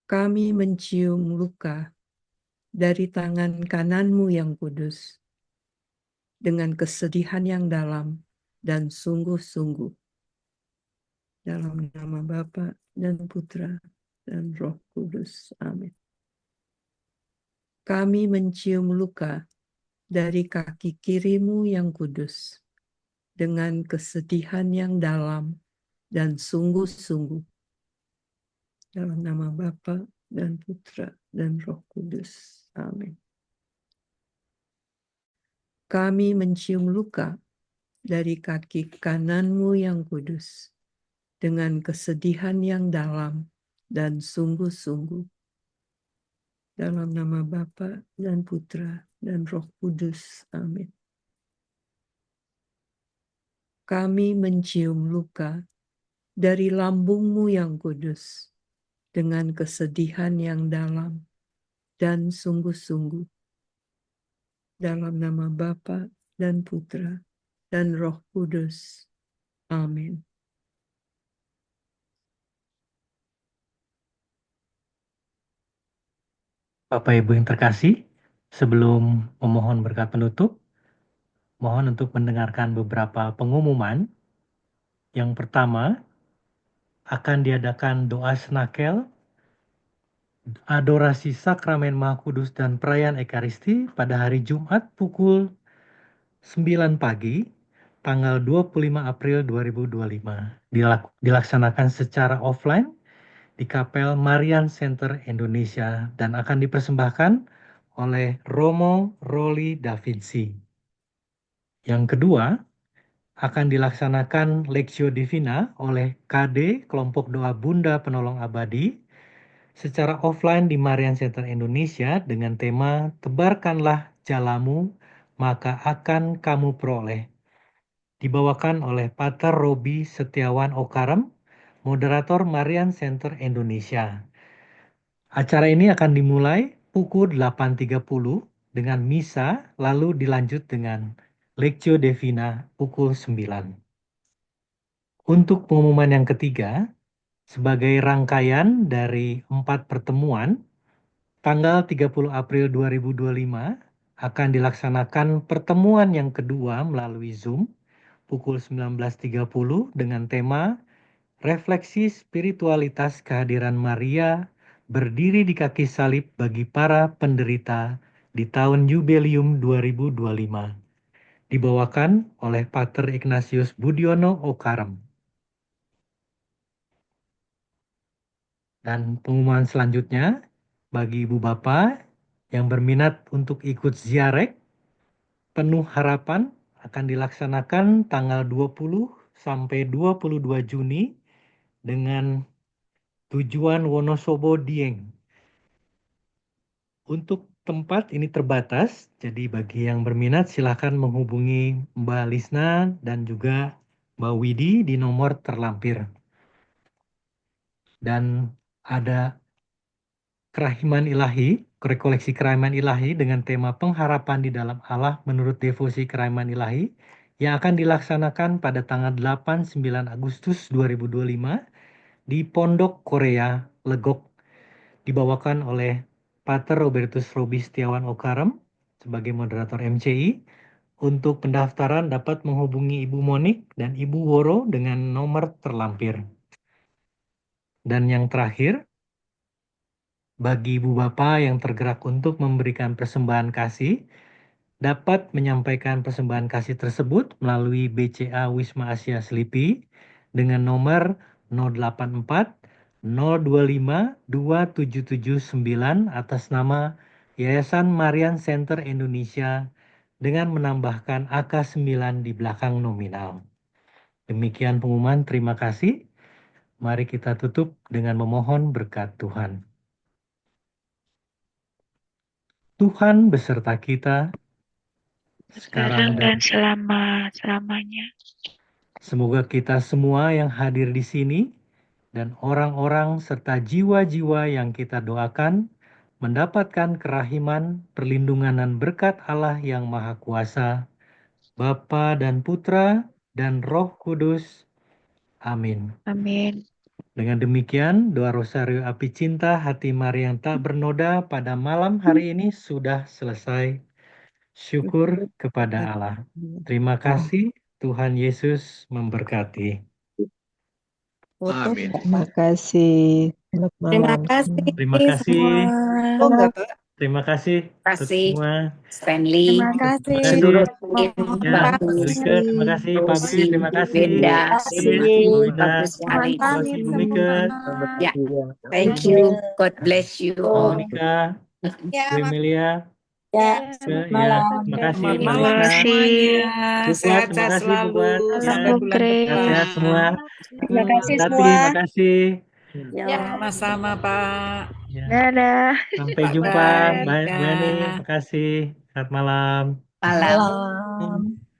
Kami mencium luka dari tangan kananmu yang kudus, dengan kesedihan yang dalam dan sungguh-sungguh. Dalam nama Bapa dan Putra dan Roh Kudus. Amin. Kami mencium luka dari kaki kirimu yang kudus, dengan kesedihan yang dalam dan sungguh-sungguh. Dalam nama Bapa dan Putra dan Roh Kudus. Amin. Kami mencium luka dari kaki kananmu yang kudus, dengan kesedihan yang dalam dan sungguh-sungguh. Dalam nama Bapa dan Putra dan Roh Kudus. Amin. Kami mencium luka dari lambungmu yang kudus, dengan kesedihan yang dalam dan sungguh-sungguh. Dalam nama Bapa dan Putra dan Roh Kudus. Amin. Bapak Ibu yang terkasih, sebelum memohon berkat penutup, mohon untuk mendengarkan beberapa pengumuman. Yang pertama, akan diadakan doa senakel, adorasi sakramen Maha Kudus dan perayaan Ekaristi pada hari Jumat pukul 9 pagi, tanggal 25 April 2025. Dilaksanakan secara offline di Kapel Marian Center Indonesia dan akan dipersembahkan oleh Romo Roli Da Vinci. Yang kedua, akan dilaksanakan Lectio Divina oleh KD Kelompok Doa Bunda Penolong Abadi secara offline di Marian Center Indonesia dengan tema Tebarkanlah Jalamu, maka akan kamu peroleh. Dibawakan oleh Pater Robi Setiawan Okarem, moderator Marian Center Indonesia. Acara ini akan dimulai pukul 8.30 dengan misa, lalu dilanjut dengan Lectio Divina pukul 9. Untuk pengumuman yang ketiga, sebagai rangkaian dari 4 pertemuan, tanggal 30 April 2025 akan dilaksanakan pertemuan yang kedua melalui Zoom pukul 19.30 dengan tema Refleksi Spiritualitas Kehadiran Maria berdiri di kaki salib bagi para penderita di tahun Jubileum 2025. Dibawakan oleh Pater Ignatius Budiono Okarem. Dan pengumuman selanjutnya, bagi Ibu Bapak yang berminat untuk ikut ziarek, penuh harapan akan dilaksanakan tanggal 20 sampai 22 Juni dengan tujuan Wonosobo Dieng. Untuk tempat ini terbatas, jadi bagi yang berminat silakan menghubungi Mbak Lisna dan juga Mbak Widi di nomor terlampir. Dan ada Kerahiman Ilahi, rekoleksi Kerahiman Ilahi dengan tema pengharapan di dalam Allah menurut devosi Kerahiman Ilahi yang akan dilaksanakan pada tanggal 8-9 Agustus 2025 di Pondok Korea, Legok, dibawakan oleh Pater Robertus Robi Setiawan Okarem sebagai moderator MCI. Untuk pendaftaran dapat menghubungi Ibu Monik dan Ibu Woro dengan nomor terlampir. Dan yang terakhir, bagi Ibu Bapak yang tergerak untuk memberikan persembahan kasih, dapat menyampaikan persembahan kasih tersebut melalui BCA Wisma Asia Selipi dengan nomor 084 025 2779 atas nama Yayasan Marian Center Indonesia dengan menambahkan angka 9 di belakang nominal. Demikian pengumuman, terima kasih. Mari kita tutup dengan memohon berkat Tuhan. Tuhan beserta kita sekarang dan selama-lamanya. Semoga kita semua yang hadir di sini dan orang-orang serta jiwa-jiwa yang kita doakan mendapatkan kerahiman, perlindungan dan berkat Allah yang Maha Kuasa, Bapa dan Putra dan Roh Kudus. Amin. Amin. Dengan demikian, doa Rosario Api Cinta Hati Maria yang tak bernoda pada malam hari ini sudah selesai. Syukur kepada Allah. Terima kasih, Tuhan Yesus memberkati. Amin. Terima kasih. Selamat Terima malam. kasih Terima kasih. semua. Oh enggak, Pak? Terima kasih untuk Kasih semua. Stanley. Terima Terima kasih. kasih. Seluruh Ya, Pak Bu Mika, terima kasih. Pak Rosi, Bri, terima kasih. Benda, Oke, semuanya Bu Winda, bagus sekali. terima kasih. Bu Mika, Ya, thank you. God bless you Bu all. Monica, Ya, Bu Emilia. ya, Ya, terima kasih Bu Selamat malam Lisa. semuanya. Bu Fuad, terima Sehat-sehat kasih Bu selalu Fuad. Ya, sampai Bu bulan Grace. depan. sehat-sehat semua. Terima kasih Tati, semua. terima kasih. ya. Sama-sama Pak. Ya, Dadah. sampai Bye-bye. jumpa. Bye, Bu Yani, Dah. terima kasih. Selamat malam. Malam. Malam.